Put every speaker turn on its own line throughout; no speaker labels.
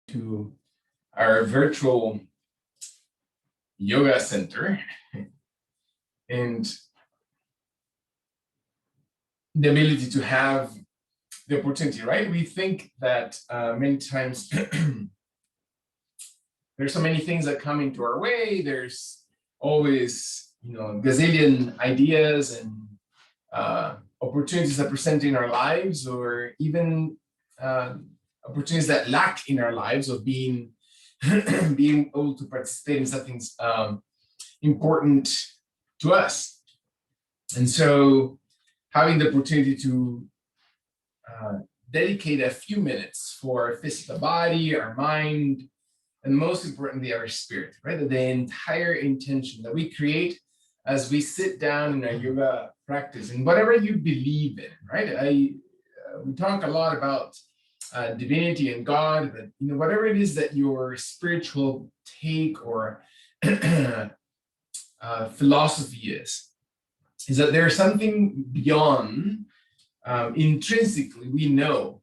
to our virtual yoga center and the ability to have the opportunity, right? We think that many times there's so many things that come into our way. There's always, gazillion ideas and opportunities that present in our lives, or even opportunities that lack in our lives of being being able to participate in something important to us. And so having the opportunity to dedicate a few minutes for our physical body, our mind, and most importantly, our spirit, right? That the entire intention that we create as we sit down in our yoga practice and whatever you believe in, right? We talk a lot about divinity and God, but whatever it is that your spiritual take or philosophy is that there's something beyond. Intrinsically, we know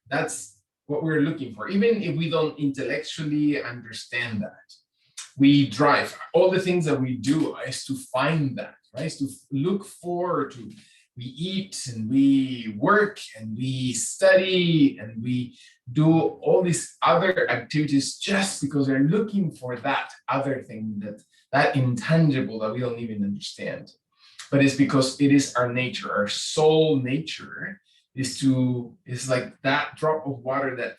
that's what we're looking for, even if we don't intellectually understand that. We drive all the things that we do is to find that, right? Is to look forward to. We eat and we work and we study and we do all these other activities just because we're looking for that other thing, that intangible that we don't even understand. But it's because it is our nature, our soul nature is like that drop of water that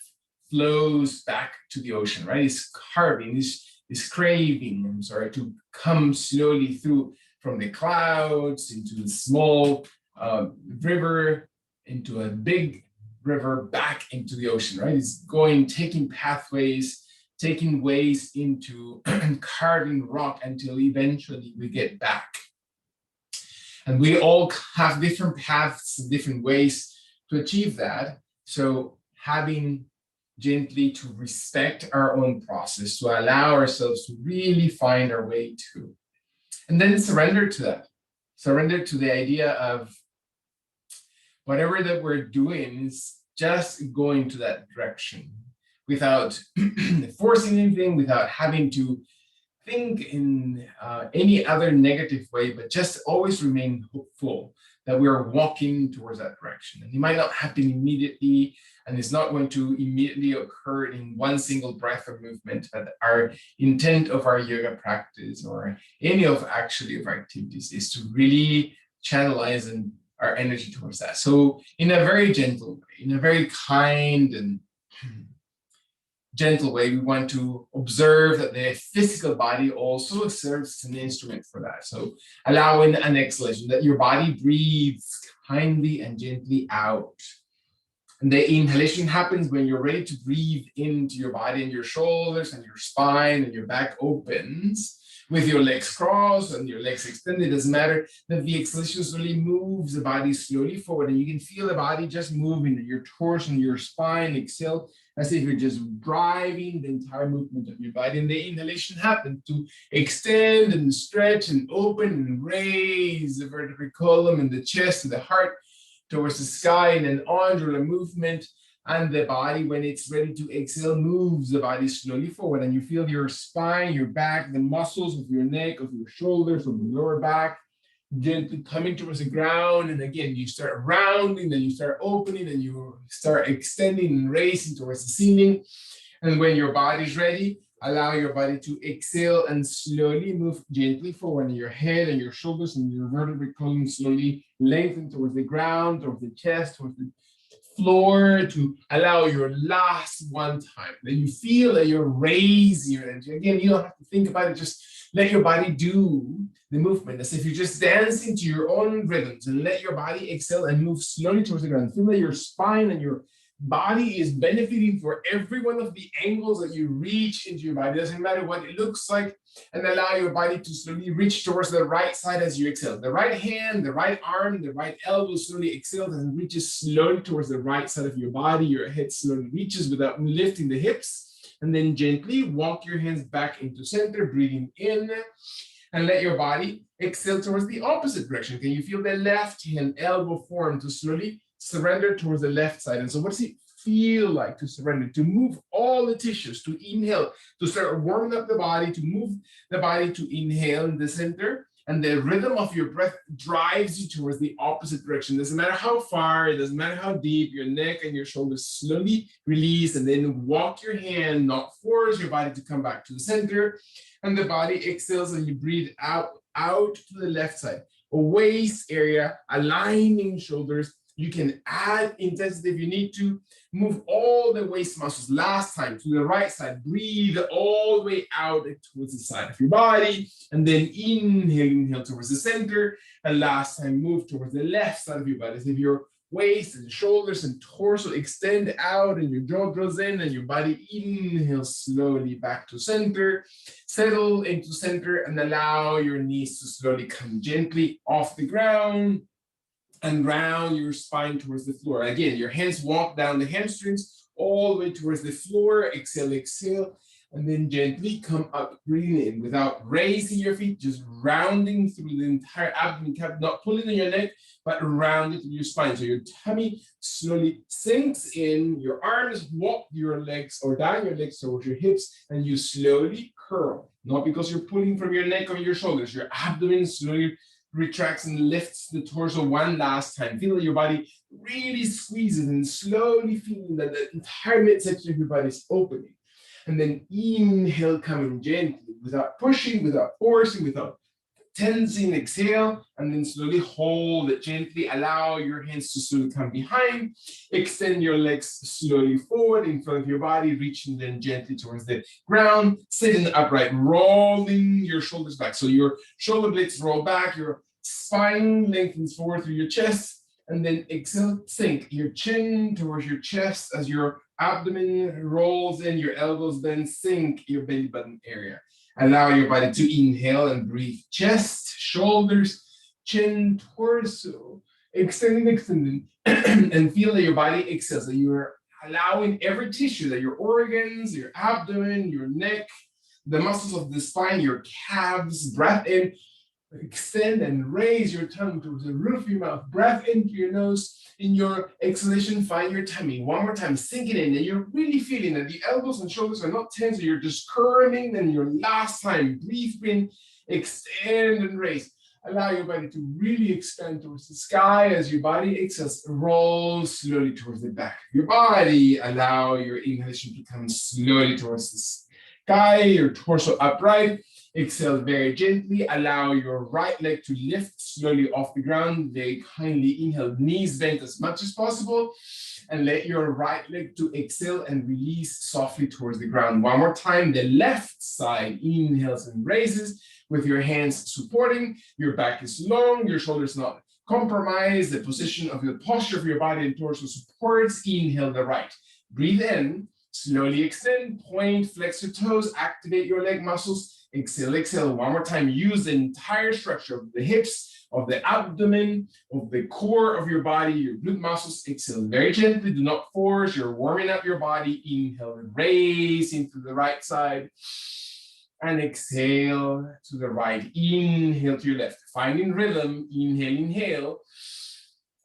flows back to the ocean, right? It's carving, is craving, to come slowly through from the clouds into the small river, into a big river, back into the ocean, right? It's taking pathways, taking ways into carving rock until eventually we get back. And we all have different paths, different ways to achieve that. So having gently to respect our own process, to allow ourselves to really find our way to. And then surrender to that. Surrender to the idea of whatever that we're doing is just going to that direction without forcing anything, without having to think in any other negative way, but just always remain hopeful that we are walking towards that direction. And it might not happen immediately, and it's not going to immediately occur in one single breath or movement, but our intent of our yoga practice or any of our activities is to really channelize our energy towards that. So in a very gentle way, in a very kind and gentle way, we want to observe that the physical body also serves as an instrument for that. So allowing an exhalation, that your body breathes kindly and gently out. And the inhalation happens when you're ready to breathe into your body, and your shoulders and your spine and your back opens with your legs crossed and your legs extended. It doesn't matter, that the exhalation slowly moves the body slowly forward, and you can feel the body just moving, your torso and your spine exhale as if you're just driving the entire movement of your body. And the inhalation happens to extend and stretch and open and raise the vertebral column and the chest and the heart towards the sky in an angular movement. And the body, when it's ready to exhale, moves the body slowly forward. And you feel your spine, your back, the muscles of your neck, of your shoulders, of your lower back, gently coming towards the ground. And again, you start rounding, then you start opening, and you start extending and raising towards the ceiling. And when your body's ready, allow your body to exhale and slowly move gently forward. And your head and your shoulders and your vertebral column slowly lengthen towards the ground, towards the chest, towards the floor, to allow your last one time. Then you feel that you're raising your energy. Again, you don't have to think about it, just let your body do the movement as if you're just dancing to your own rhythms, and let your body exhale and move slowly towards the ground. Feel that your spine and your body is benefiting for every one of the angles that you reach into your body. It doesn't matter what it looks like, and allow your body to slowly reach towards the right side as you exhale. The right hand, the right arm, the right elbow slowly exhales and reaches slowly towards the right side of your body. Your head slowly reaches without lifting the hips. And then gently walk your hands back into center, breathing in, and let your body exhale towards the opposite direction. Can you feel the left hand elbow form to slowly surrender towards the left side? And so what does it feel like to surrender, to move all the tissues, to inhale, to start warming up the body, to move the body to inhale in the center. And the rhythm of your breath drives you towards the opposite direction. Doesn't matter how far, it doesn't matter how deep, your neck and your shoulders slowly release, and then walk your hand, not force your body to come back to the center. And the body exhales and you breathe out to the left side. A waist area, aligning shoulders. You can add intensity if you need to. Move all the waist muscles. Last time to the right side. Breathe all the way out towards the side of your body. And then inhale towards the center. And last time, move towards the left side of your body. As if your waist and shoulders and torso extend out and your jaw draws in and your body inhales slowly back to center. Settle into center and allow your knees to slowly come gently off the ground and round your spine towards the floor. Again, your hands walk down the hamstrings all the way towards the floor. Exhale, exhale, and then gently come up, breathing in without raising your feet, just rounding through the entire abdomen cavity, not pulling on your neck, but rounding through your spine. So your tummy slowly sinks in, your arms walk your legs or down your legs towards your hips, and you slowly curl. Not because you're pulling from your neck or your shoulders, your abdomen slowly retracts and lifts the torso one last time. Feel that your body really squeezes and slowly feeling that the entire midsection of your body is opening. And then inhale, coming gently, without pushing, without forcing, without tensing. Exhale, and then slowly hold it gently. Allow your hands to slowly come behind. Extend your legs slowly forward in front of your body, reaching them gently towards the ground. Sitting upright, rolling your shoulders back. So your shoulder blades roll back, your spine lengthens forward through your chest, and then exhale, sink your chin towards your chest as your abdomen rolls in, your elbows then sink your belly button area. Allow your body to inhale and breathe. Chest, shoulders, chin, torso, extending, and feel that your body exhales, that you're allowing every tissue, that your organs, your abdomen, your neck, the muscles of the spine, your calves, breath in, extend and raise your tongue towards the roof of your mouth, breath into your nose. In your exhalation, find your tummy. One more time, sink it in, and you're really feeling that the elbows and shoulders are not tense, so you're just curling. Then your last time, breathe in, extend and raise. Allow your body to really expand towards the sky as your body exhales. Roll slowly towards the back of your body. Allow your inhalation to come slowly towards the sky, your torso upright. Exhale very gently. Allow your right leg to lift slowly off the ground. Very kindly inhale, knees bent as much as possible. And let your right leg to exhale and release softly towards the ground. One more time, the left side inhales and raises with your hands supporting. Your back is long, your shoulders not compromised. The position of the posture of your body and torso supports. Inhale the right. Breathe in, slowly extend, point, flex your toes, activate your leg muscles. Exhale, exhale. One more time. Use the entire structure of the hips, of the abdomen, of the core of your body, your glute muscles. Exhale very gently. Do not force. You're warming up your body. Inhale and raise into the right side. And exhale to the right. Inhale to your left. Finding rhythm. Inhale, inhale.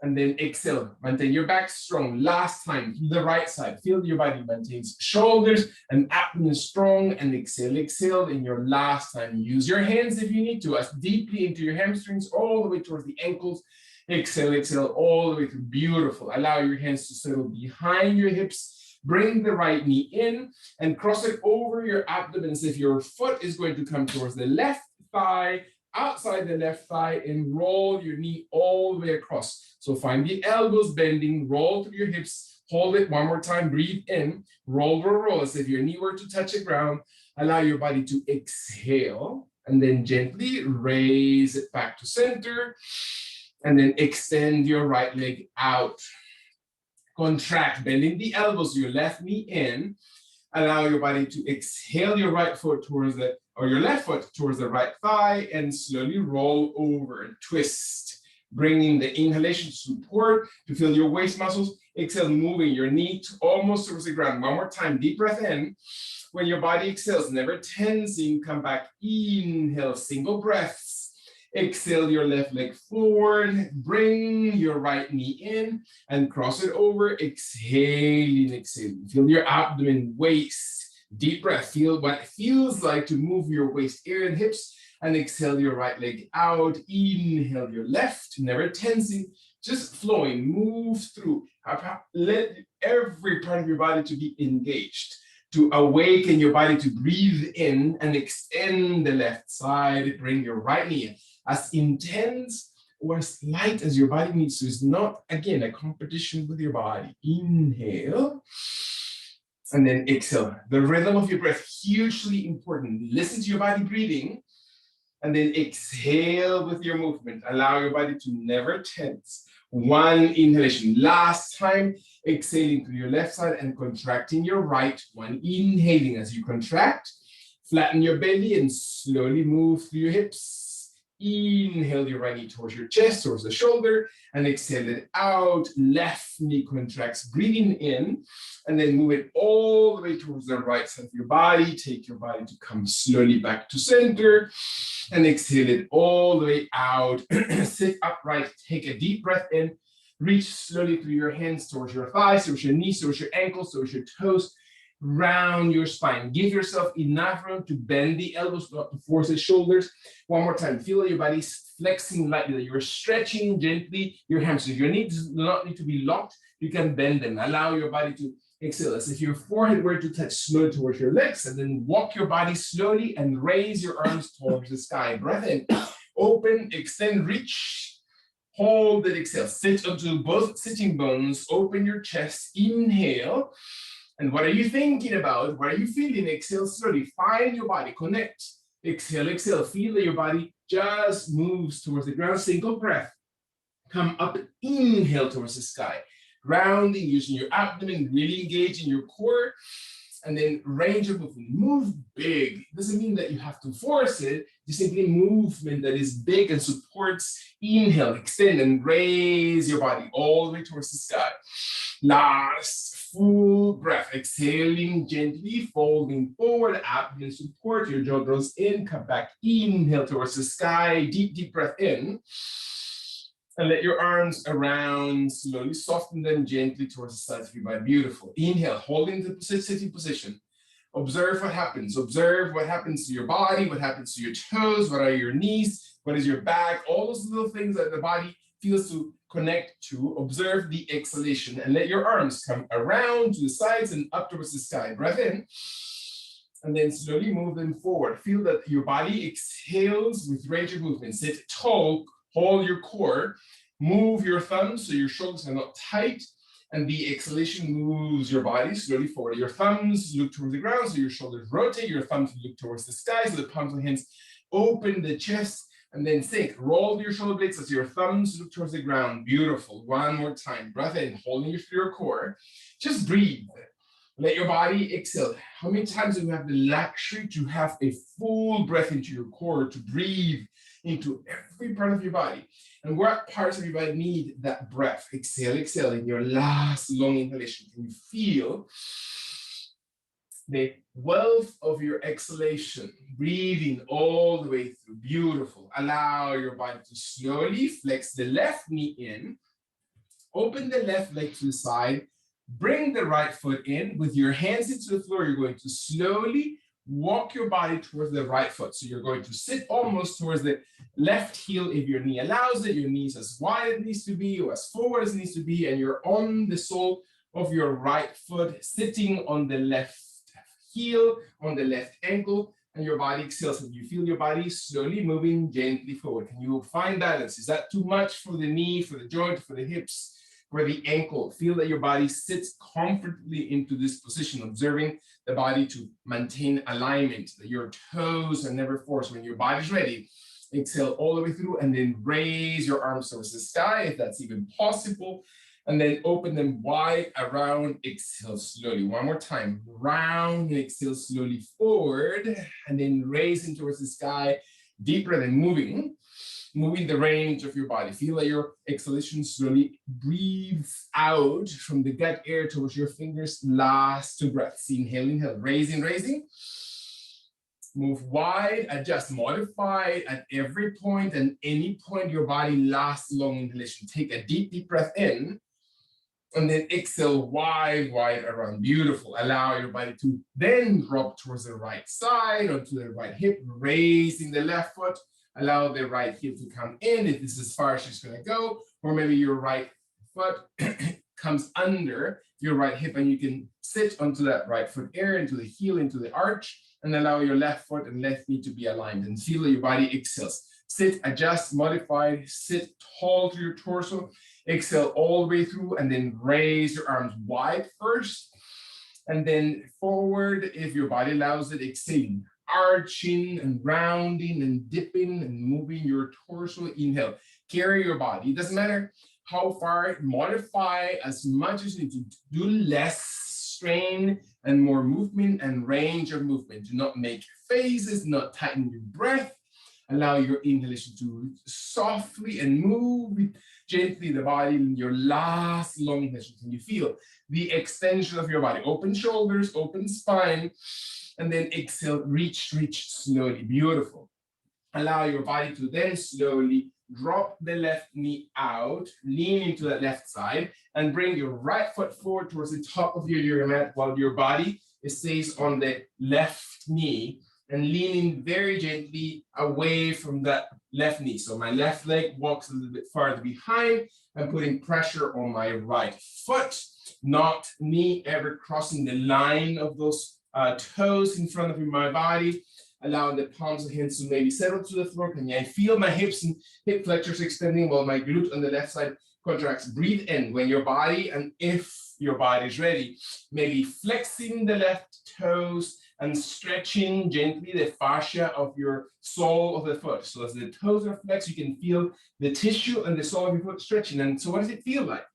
And then exhale, maintain your back strong. Last time, to the right side, feel your body maintains shoulders and abdomen strong, and exhale, exhale. In your last time, use your hands if you need to, as deeply into your hamstrings, all the way towards the ankles. Exhale, exhale, all the way through. Beautiful. Allow your hands to settle behind your hips. Bring the right knee in and cross it over your abdomen as if your foot is going to come towards the left thigh, outside the left thigh, and roll your knee all the way across. So find the elbows bending, roll through your hips, hold it one more time, breathe in, roll, roll, roll, as if your knee were to touch the ground. Allow your body to exhale, and then gently raise it back to center, and then extend your right leg out. Contract, bending the elbows, your left knee in. Allow your body to exhale your right foot towards the, or your left foot towards the right thigh, and slowly roll over and twist. Bringing the inhalation support to feel your waist muscles. Exhale, moving your knee almost towards the ground. One more time, deep breath in. When your body exhales, never tensing, come back. Inhale, single breaths. Exhale your left leg forward, bring your right knee in and cross it over. Exhaling, exhaling. Feel your abdomen, waist, deep breath. Feel what it feels like to move your waist area and hips, and exhale your right leg out. Inhale your left, never tensing, just flowing, move through. Let every part of your body to be engaged, to awaken your body to breathe in and extend the left side. Bring your right knee in. As intense or as light as your body needs to. It's not, again, a competition with your body. Inhale. And then exhale. The rhythm of your breath, hugely important. Listen to your body breathing. And then exhale with your movement. Allow your body to never tense. One inhalation. Last time, exhaling through your left side and contracting your right. One inhaling as you contract. Flatten your belly and slowly move through your hips. Inhale your right knee towards your chest, towards the shoulder, and exhale it out. Left knee contracts, breathing in, and then move it all the way towards the right side of your body. Take your body to come slowly back to center, and exhale it all the way out. Sit upright, take a deep breath in, reach slowly through your hands towards your thighs, towards your knees, towards your ankles, towards your toes. Round your spine. Give yourself enough room to bend the elbows, not to force the shoulders. One more time. Feel that your body's flexing lightly, that you're stretching gently your hamstrings. Your knees do not need to be locked. You can bend them. Allow your body to exhale as if your forehead were to touch slowly towards your legs, and then walk your body slowly and raise your arms towards the sky. Breath in. Open, extend, reach. Hold it, exhale. Sit onto both sitting bones. Open your chest. Inhale. And what are you thinking about? What are you feeling? Exhale slowly. Find your body. Connect. Exhale, exhale. Feel that your body just moves towards the ground. Single breath. Come up. Inhale towards the sky. Rounding, using your abdomen, really engaging your core. And then range of movement. Move big. Doesn't mean that you have to force it. Just simply movement that is big and supports. Inhale, extend, and raise your body all the way towards the sky. Last full breath. Exhaling gently, folding forward, abdomen support. Your jaw draws in, come back. Inhale towards the sky. Deep, deep breath in. And let your arms around, slowly soften them gently towards the sides of your body. Beautiful. Inhale, holding the sitting position. Observe what happens. Observe what happens to your body, what happens to your toes, what are your knees, what is your back, all those little things that the body feels to connect to. Observe the exhalation and let your arms come around to the sides and up towards the sky. Breath in. And then slowly move them forward. Feel that your body exhales with range of movement. Sit tall. Hold your core, move your thumbs so your shoulders are not tight, and the exhalation moves your body slowly forward. Your thumbs look towards the ground, so your shoulders rotate. Your thumbs look towards the sky, so the palms of the hands open the chest, and then sink. Roll your shoulder blades as your thumbs look towards the ground. Beautiful. One more time. Breath in, holding you through your core. Just breathe. Let your body exhale. How many times do you have the luxury to have a full breath into your core, to breathe into every part of your body? And what parts of your body need that breath? Exhale, exhale. In your last long inhalation, can you feel the wealth of your exhalation? Breathing all the way through. Beautiful. Allow your body to slowly flex the left knee in. Open the left leg to the side. Bring the right foot in. With your hands into the floor, you're going to slowly walk your body towards the right foot. So you're going to sit almost towards the left heel if your knee allows it. Your knee's as wide as it needs to be or as forward as it needs to be. And you're on the sole of your right foot, sitting on the left heel, on the left ankle, and your body exhales. And you feel your body slowly moving gently forward. Can you find balance? Is that too much for the knee, for the joint, for the hips? For the ankle? Feel that your body sits comfortably into this position, observing the body to maintain alignment, that your toes are never forced. When your body's ready, exhale all the way through and then raise your arms towards the sky, if that's even possible, and then open them wide around. Exhale slowly. One more time. Round and exhale slowly forward, and then raising towards the sky, deeper than moving the range of your body. Feel that your exhalation slowly breathes out from the gut air towards your fingers. Last two breaths. Inhale, inhale, raising, raising. Move wide, adjust, modify at every point and any point your body lasts long inhalation. Take a deep, deep breath in and then exhale wide, wide around. Beautiful. Allow your body to then drop towards the right side or to the right hip, raising the left foot. Allow the right hip to come in if this is as far as she's going to go, or maybe your right foot comes under your right hip and you can sit onto that right foot area, into the heel, into the arch, and allow your left foot and left knee to be aligned and feel that your body exhales. Sit, adjust, modify, sit tall to your torso, exhale all the way through, and then raise your arms wide first, and then forward if your body allows it, exhaling, arching and rounding and dipping and moving your torso. Inhale, carry your body. It doesn't matter how far, modify as much as you need to do less strain and more movement and range of movement. Do not make faces, not tighten your breath. Allow your inhalation to softly and move gently the body in your last long inhalation. Can you feel the extension of your body? Open shoulders, open spine, and then exhale, reach slowly. Beautiful. Allow your body to then slowly drop the left knee out, lean into that left side, and bring your right foot forward towards the top of your yoga mat while your body stays on the left knee and leaning very gently away from that left knee. So my left leg walks a little bit farther behind. I'm putting pressure on my right foot, not knee ever crossing the line of those toes in front of my body. Allowing the palms of the hands to maybe settle to the floor. Can I feel my hips and hip flexors extending while my glute on the left side contracts? Breathe in when your body, and if your body is ready, maybe flexing the left toes and stretching gently the fascia of your sole of the foot. So as the toes are flexed, you can feel the tissue and the sole of your foot stretching. And so what does it feel like?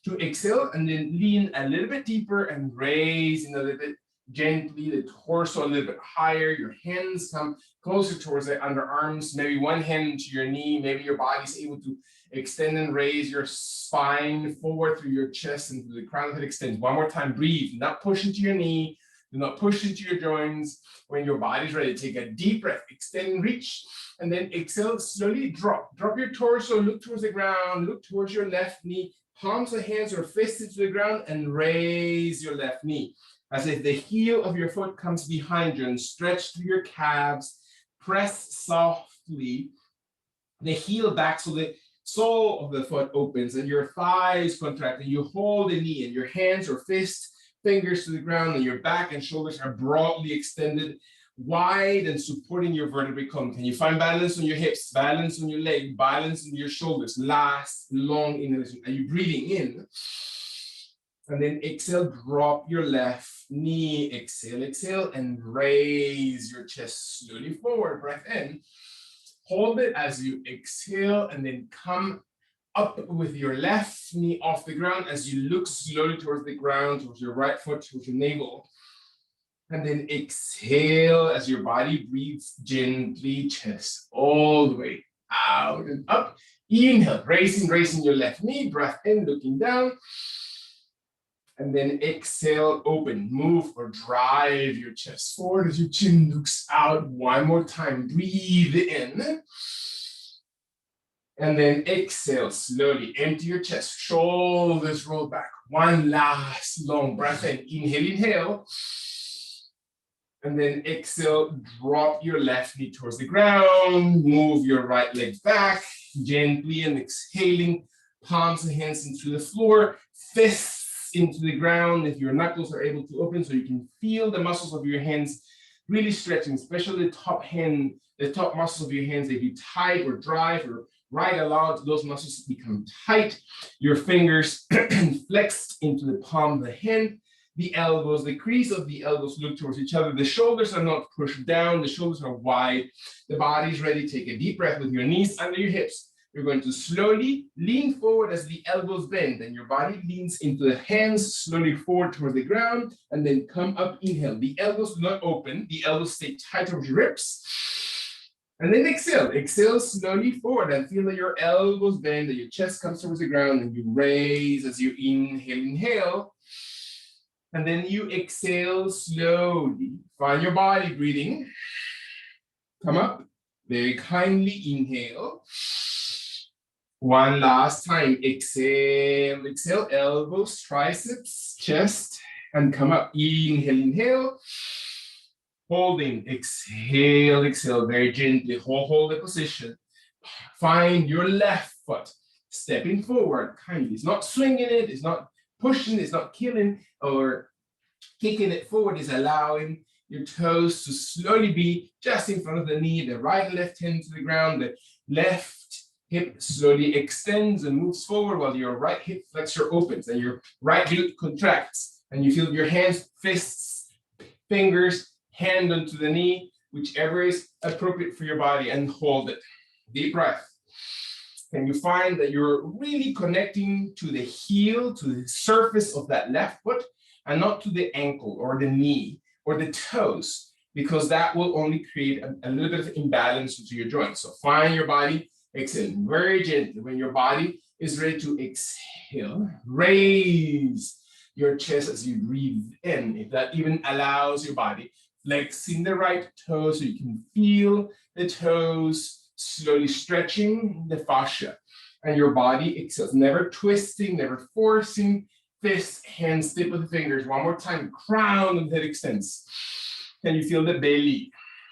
To exhale and then lean a little bit deeper and raising a little bit gently, the torso a little bit higher, your hands come closer towards the underarms, maybe one hand to your knee, maybe your body's able to extend and raise your spine forward through your chest and through the crown of the head extends. One more time, breathe, not push into your knee, do not push into your joints. When your body's ready, take a deep breath, extend and reach, and then exhale, slowly drop your torso, look towards the ground, look towards your left knee, palms of hands or fists into the ground, and raise your left knee. As if the heel of your foot comes behind you and stretch through your calves, press softly the heel back so the sole of the foot opens and your thighs contract and you hold the knee and your hands or fists, fingers to the ground and your back and shoulders are broadly extended, wide and supporting your vertebrae column. Can you find balance on your hips, balance on your leg, balance on your shoulders? Last long inhalation. Are you breathing in? And then exhale, drop your left knee, exhale, and raise your chest slowly forward, breath in. Hold it as you exhale, and then come up with your left knee off the ground as you look slowly towards the ground, towards your right foot, towards your navel. And then exhale as your body breathes gently, chest all the way out and up. Inhale, raising your left knee, breath in, looking down. And then exhale, open, move or drive your chest forward as your chin looks out. One more time, breathe in. And then exhale, slowly empty your chest, shoulders roll back. One last long breath in, inhale. And then exhale, drop your left knee towards the ground, move your right leg back, gently and exhaling, palms and hands into the floor, fists into the ground if your knuckles are able to open so you can feel the muscles of your hands really stretching, especially the top muscles of your hands. If you tight or drive or ride aloud, those muscles become tight. Your fingers flexed into the palm of the hand. The elbows, the crease of the elbows look towards each other. The shoulders are not pushed down. The shoulders are wide. The body's ready. Take a deep breath with your knees under your hips. You're going to slowly lean forward as the elbows bend and your body leans into the hands, slowly forward toward the ground, and then come up, inhale. The elbows do not open. The elbows stay tight over your ribs. And then exhale. Exhale slowly forward and feel that your elbows bend, that your chest comes towards the ground, and you raise as you inhale. And then you exhale slowly. Find your body breathing. come up. Very kindly inhale. One last time. Exhale, exhale. Elbows, triceps, chest, and come up. Inhale, inhale. Holding. Exhale, exhale. Very gently. Hold the position. Find your left foot. Stepping forward kindly. It's not swinging it. It's not pushing. It's not killing or kicking it forward. Is allowing your toes to slowly be just in front of the knee, the right and left hand to the ground, the left hip slowly extends and moves forward while your right hip flexor opens and your right glute contracts. And you feel your hands, fists, fingers, hand onto the knee, whichever is appropriate for your body, and hold it. Deep breath. Can you find that you're really connecting to the heel, to the surface of that left foot, and not to the ankle or the knee or the toes, because that will only create a little bit of imbalance into your joints. So find your body, exhale very gently. When your body is ready to exhale, raise your chest as you breathe in. If that even allows your body, flexing the right toe so you can feel the toes slowly stretching the fascia. And your body exhales, never twisting, never forcing. Fists, hands, tip of the fingers. One more time, crown and head extends. Can you feel the belly?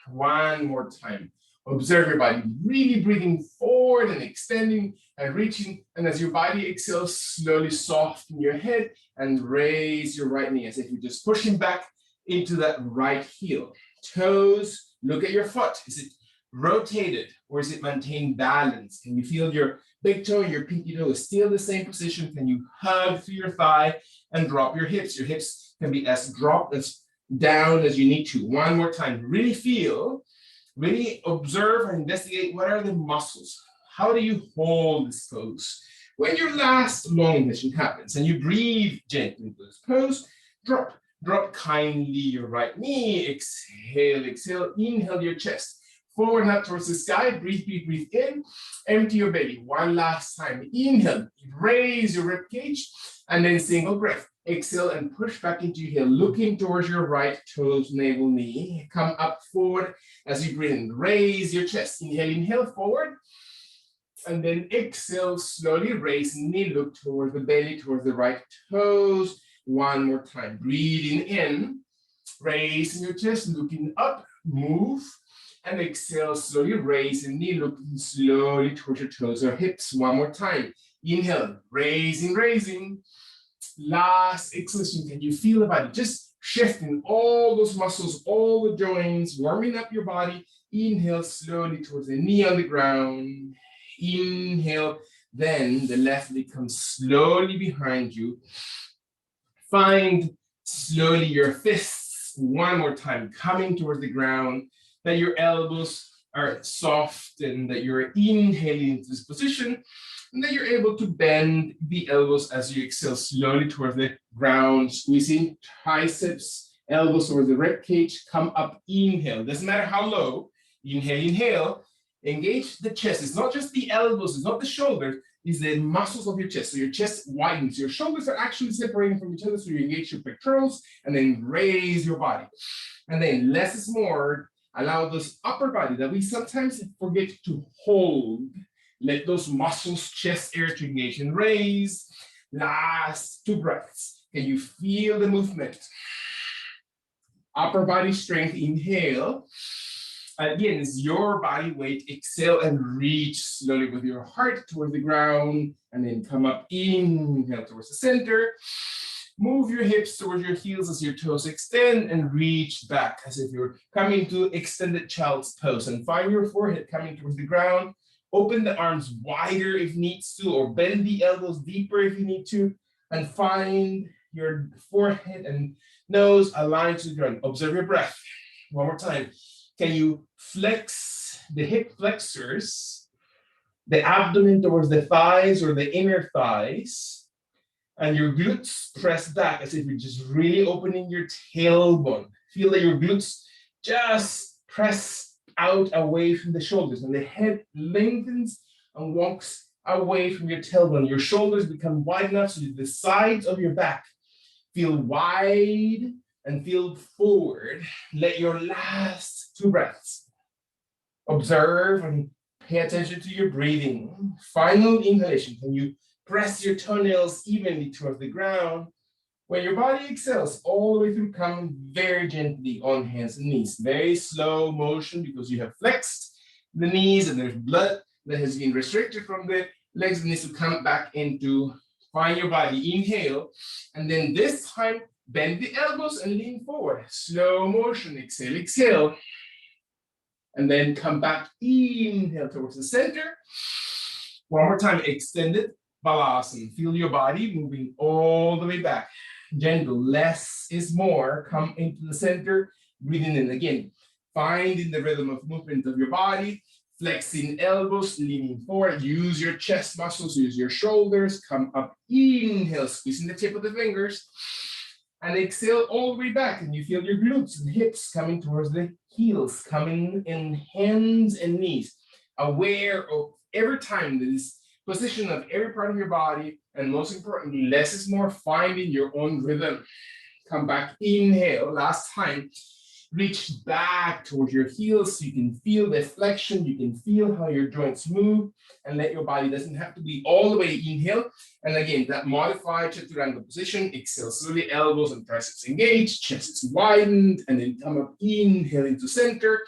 One more time. Observe your body, really breathing forward and extending and reaching. And as your body exhales, slowly soften your head and raise your right knee as if you're just pushing back into that right heel. Toes, look at your foot. Is it rotated or is it maintained balance? Can you feel your big toe and your pinky toe is still the same position? Can you hug through your thigh and drop your hips? Your hips can be as dropped as down as you need to. One more time. Really feel, really observe and investigate what are the muscles. How do you hold this pose? When your last long mission happens and you breathe gently into this pose, drop kindly your right knee. Exhale, exhale, inhale your chest. Forward and up towards the sky. Breathe, breathe, breathe in. Empty your belly. One last time. Inhale. Raise your rib cage. And then single breath. Exhale and push back into your heel. Looking towards your right toes, navel, knee. Come up forward as you breathe in. Raise your chest. Inhale, inhale forward. And then exhale, slowly raise knee. Look towards the belly, towards the right toes. One more time. Breathing in. Raising your chest. Looking up. Move. And exhale, slowly raise the knee, looking slowly towards your toes or hips. One more time. Inhale, raising, raising. Last exhalation, can you feel the body? Just shifting all those muscles, all the joints, warming up your body. Inhale slowly towards the knee on the ground. Inhale, then the left leg comes slowly behind you. Find slowly your fists, one more time, coming towards the ground. That your elbows are soft and that you're inhaling into this position, and that you're able to bend the elbows as you exhale slowly towards the ground, squeezing triceps, elbows over the rib cage, come up, inhale. Doesn't matter how low, inhale, inhale, engage the chest. It's not just the elbows, it's not the shoulders, it's the muscles of your chest. So your chest widens, your shoulders are actually separating from each other, so you engage your pectorals and then raise your body. And then less is more. Allow those upper body that we sometimes forget to hold. Let those muscles, chest area to engage and raise. Last 2 breaths. Can you feel the movement? Upper body strength, inhale. Again, it's your body weight. Exhale and reach slowly with your heart towards the ground. And then come up, inhale towards the center. Move your hips towards your heels as your toes extend and reach back as if you're coming to extended child's pose. And find your forehead coming towards the ground. Open the arms wider if needs to, or bend the elbows deeper if you need to. And find your forehead and nose aligned to the ground. Observe your breath. One more time. Can you flex the hip flexors, the abdomen towards the thighs or the inner thighs? And your glutes press back as if you're just really opening your tailbone. Feel that your glutes just press out away from the shoulders, and the head lengthens and walks away from your tailbone. Your shoulders become wide enough so that the sides of your back feel wide and feel forward. Let your last 2 breaths. Observe and pay attention to your breathing. Final inhalation. Can you press your toenails evenly towards the ground? When your body exhales all the way through, come very gently on hands and knees. Very slow motion because you have flexed the knees and there's blood that has been restricted from the legs and needs to come back into, find your body, inhale. And then this time, bend the elbows and lean forward. Slow motion, exhale, exhale. And then come back, inhale towards the center. One more time, extended balasana. Feel your body moving all the way back. Gentle, less is more. Come into the center, breathing in again. Finding the rhythm of movement of your body, flexing elbows, leaning forward. Use your chest muscles, use your shoulders. Come up, inhale, squeezing the tip of the fingers. And exhale all the way back. And you feel your glutes and hips coming towards the heels, coming in hands and knees. Aware of every time this position of every part of your body, and most importantly, less is more, finding your own rhythm. Come back, inhale, last time. Reach back towards your heels so you can feel the flexion, you can feel how your joints move, and let your body doesn't have to be all the way inhale. And again, that modified chaturanga position, exhale slowly, elbows and triceps engaged, chest is widened, and then come up, inhale into center.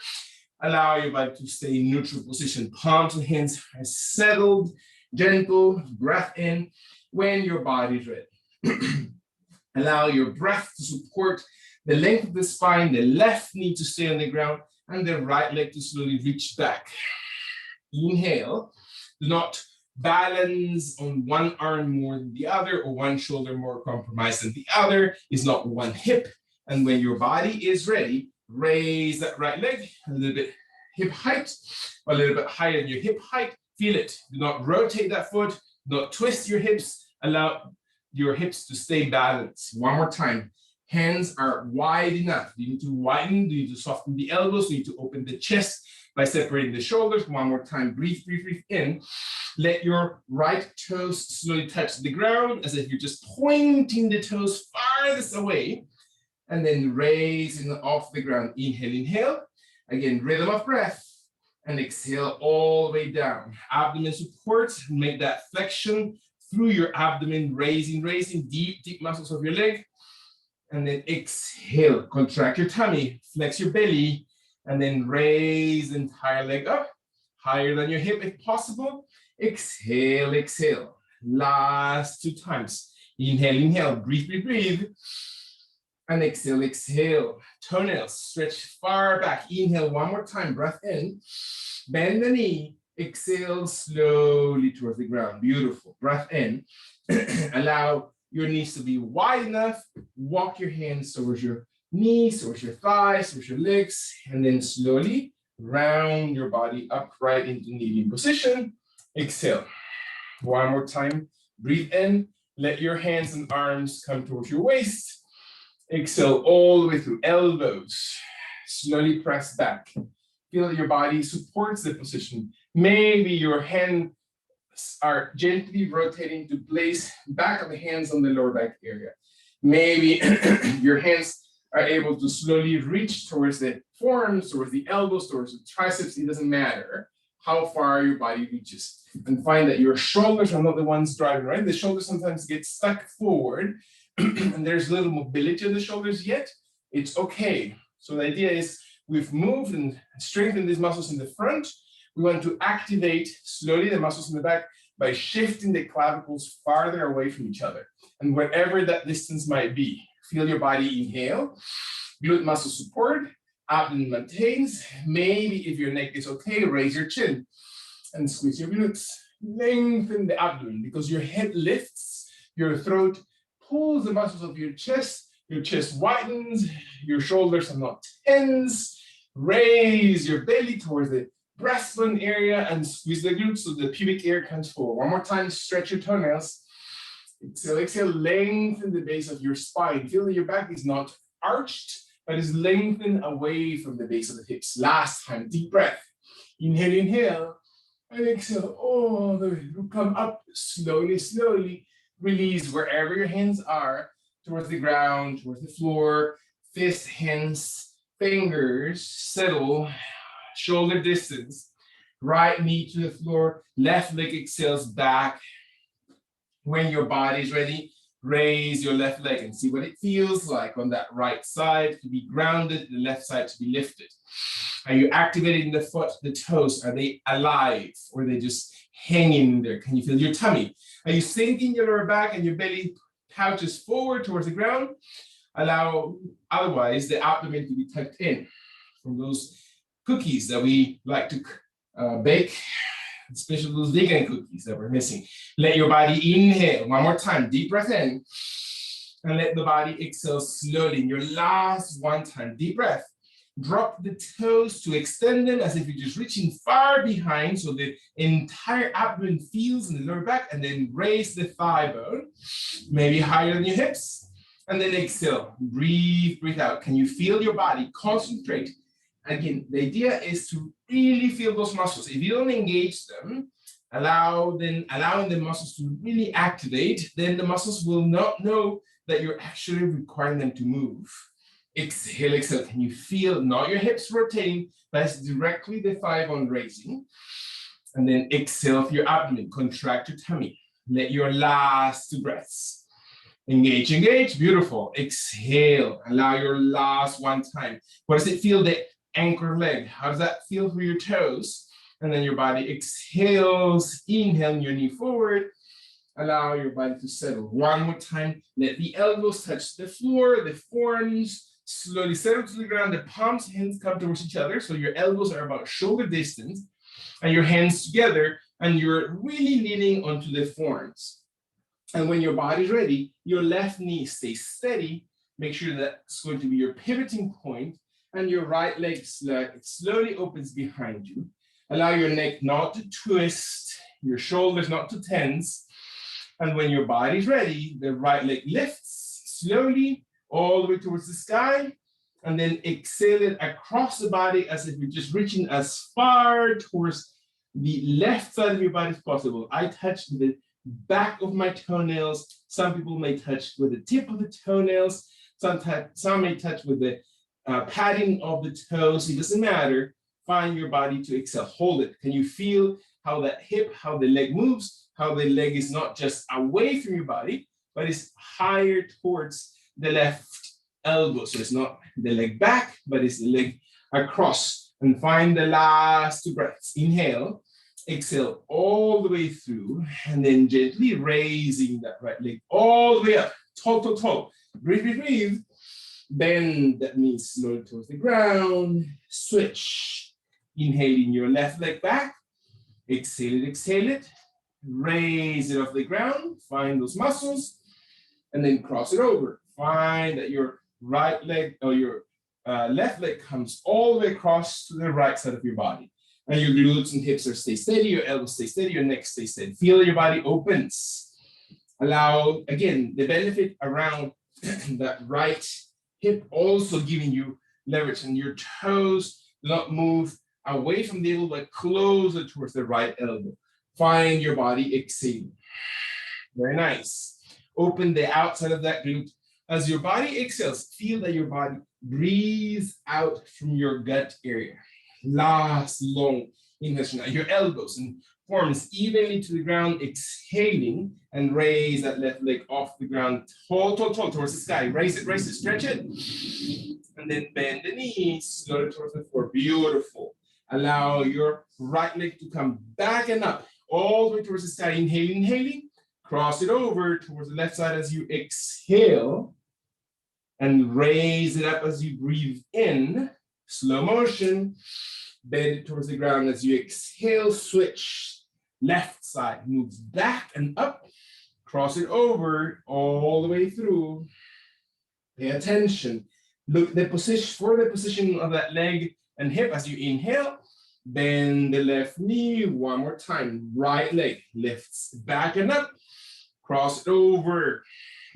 Allow your body to stay in neutral position. Palms and hands are settled, gentle, breath in when your body is ready. Allow your breath to support the length of the spine, the left knee to stay on the ground, and the right leg to slowly reach back. Inhale. Do not balance on one arm more than the other or one shoulder more compromised than the other. It's not one hip. And when your body is ready, raise that right leg a little bit hip height, or a little bit higher than your hip height. Feel it. Do not rotate that foot. Do not twist your hips. Allow your hips to stay balanced. One more time. Hands are wide enough. You need to widen, you need to soften the elbows, you need to open the chest by separating the shoulders. One more time, breathe, breathe, breathe in. Let your right toes slowly touch the ground as if you're just pointing the toes farthest away, and then raising off the ground. Inhale, inhale. Again, rhythm of breath, and exhale all the way down. Abdomen support, make that flexion through your abdomen, raising, deep, deep muscles of your leg. And then exhale, contract your tummy, flex your belly, and then raise the entire leg up, higher than your hip if possible. Exhale, exhale. Last 2 times. Inhale, inhale, breathe, breathe, breathe. And exhale, exhale. Toenails stretch far back. Inhale one more time, breath in. Bend the knee, exhale slowly towards the ground. Beautiful, breath in. Allow your knees to be wide enough. Walk your hands towards your knees, towards your thighs, towards your legs, and then slowly round your body upright into kneeling position. Exhale. One more time. Breathe in. Let your hands and arms come towards your waist. Exhale all the way through elbows. Slowly press back. Feel that your body supports the position. Maybe your hands are gently rotating to place back of the hands on the lower back area. Maybe your hands are able to slowly reach towards the forearms, towards the elbows, towards the triceps. It doesn't matter how far your body reaches. And find that your shoulders are not the ones driving, right? The shoulders sometimes get stuck forward and there's little mobility of the shoulders yet. It's okay. So the idea is we've moved and strengthened these muscles in the front. We want to activate slowly the muscles in the back by shifting the clavicles farther away from each other. And wherever that distance might be, feel your body inhale, glute muscle support, abdomen maintains. Maybe if your neck is okay, raise your chin and squeeze your glutes. Lengthen the abdomen because your head lifts, your throat pulls the muscles of your chest widens, your shoulders are not tense. Raise your belly towards the breastbone area and squeeze the glutes so the pubic area comes forward. One more time, stretch your toenails. Exhale, exhale, lengthen the base of your spine. Feel that your back is not arched, but is lengthened away from the base of the hips. Last time, deep breath. Inhale, inhale, and exhale all the way. Come up slowly, slowly. Release wherever your hands are, towards the ground, towards the floor. Fists, hands, fingers, settle. shoulder distance. Right knee to the floor, left leg exhales back. When your body is ready, raise your left leg and see what it feels like on that right side to be grounded, the left side to be lifted. Are you activating the foot, the toes? Are they alive or are they just hanging there? Can you feel your tummy? Are you sinking your lower back and your belly pouches forward towards the ground? Allow, otherwise, the abdomen to be tucked in. From those cookies that we like to bake, especially those vegan cookies that we're missing. Let your body inhale. One more time, deep breath in. And let the body exhale slowly. In your last one time, deep breath. Drop the toes to extend them as if you're just reaching far behind so the entire abdomen feels in the lower back, and then raise the thigh bone, maybe higher than your hips, and then exhale. Breathe, breathe out. Can you feel your body? Concentrate. Again, the idea is to really feel those muscles. If you don't engage them, allowing the muscles to really activate, then the muscles will not know that you're actually requiring them to move. Exhale, exhale. Can you feel not your hips rotating, but it's directly the thigh bone raising? And then exhale for your abdomen. Contract your tummy. Let your last two breaths. Engage, engage. Beautiful. Exhale. Allow your last one time. What does it feel? The anchor leg. How does that feel for your toes? And then your body exhales. Inhale your knee forward. Allow your body to settle. One more time. Let the elbows touch the floor, the forearms. Slowly settle to the ground. The palms, hands come towards each other. So your elbows are about shoulder distance and your hands together, and you're really leaning onto the forearms. And when your body's ready, your left knee stays steady. Make sure that's going to be your pivoting point, and your right leg slowly opens behind you. Allow your neck not to twist, your shoulders not to tense. And when your body's ready, the right leg lifts slowly all the way towards the sky, and then exhale it across the body as if you're just reaching as far towards the left side of your body as possible. I touch the back of my toenails. Some people may touch with the tip of the toenails. Some may touch with the padding of the toes. It doesn't matter. Find your body to exhale. Hold it. Can you feel how that hip, how the leg moves, how the leg is not just away from your body, but it's higher towards the left elbow. So it's not the leg back, but it's the leg across. And find the last two breaths. Inhale, exhale all the way through, and then gently raising that right leg all the way up, tall, tall, tall. Breathe, breathe, breathe. Bend that knee slowly towards the ground. Switch. Inhaling your left leg back. Exhale it. Raise it off the ground. Find those muscles, and then cross it over. Find that your right leg or your left leg comes all the way across to the right side of your body. And your glutes and hips are stay steady, your elbows stay steady, your neck stays steady. Feel your body opens. Allow, again, the benefit around that right hip also giving you leverage, and your toes do not move away from the elbow, but closer towards the right elbow. Find your body exhaling. Very nice. Open the outside of that glute. As your body exhales, feel that your body breathes out from your gut area. Last long inhalation. Your elbows and forearms evenly to the ground, exhaling, and raise that left leg off the ground, tall, tall, tall, towards the sky. Raise it, stretch it. And then bend the knees, slowly towards the floor. Beautiful. Allow your right leg to come back and up, all the way towards the sky. Inhaling. Cross it over towards the left side as you exhale, and raise it up as you breathe in. Slow motion. Bend it towards the ground as you exhale. Switch. Left side moves back and up. Cross it over all the way through. Pay attention. Look the position of that leg and hip as you inhale. Bend the left knee one more time. Right leg lifts back and up. Cross it over.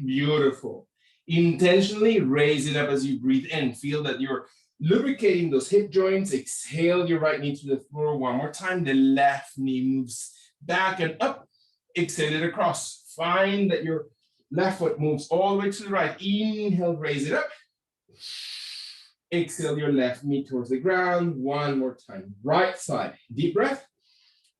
Beautiful. Intentionally raise it up as you breathe in. Feel that you're lubricating those hip joints. Exhale your right knee to the floor one more time. The left knee moves back and up. Exhale it across. Find that your left foot moves all the way to the right. Inhale, raise it up.
Exhale your left knee towards the ground. One more time. Right side. Deep breath.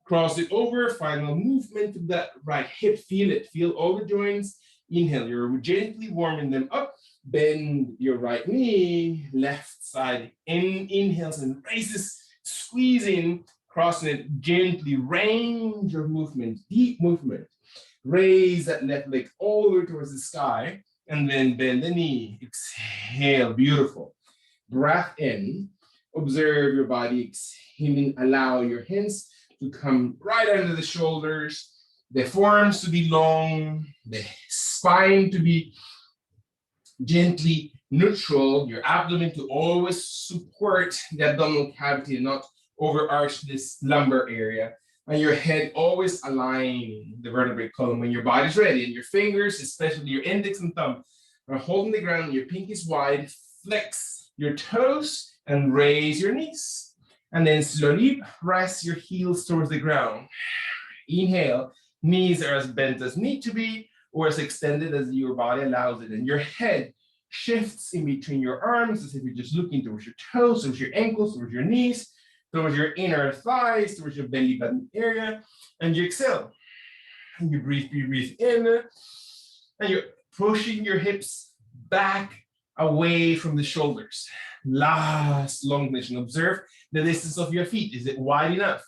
Cross it over. Final movement to that right hip. Feel it. Feel all the joints. Inhale. You're gently warming them up. Bend your right knee. Left side. Inhales and raises. Squeeze in. Crossing it gently. Range of movement. Deep movement. Raise that left leg all the way towards the sky. And then bend the knee. Exhale. Beautiful. Breath in, observe your body exhaling, allow your hands to come right under the shoulders, the forearms to be long, the spine to be gently neutral, your abdomen to always support the abdominal cavity, not overarch this lumbar area, and your head always aligning the vertebrae column when your body's ready, and your fingers, especially your index and thumb, are holding the ground, your pinkies wide, flex your toes and raise your knees. And then slowly press your heels towards the ground. Inhale, knees are as bent as need to be or as extended as your body allows it. And your head shifts in between your arms as if you're just looking towards your toes, towards your ankles, towards your knees, towards your inner thighs, towards your belly button area. And you exhale. And you breathe in. And you're pushing your hips back away from the shoulders. Last long mission. Observe the distance of your feet. Is it wide enough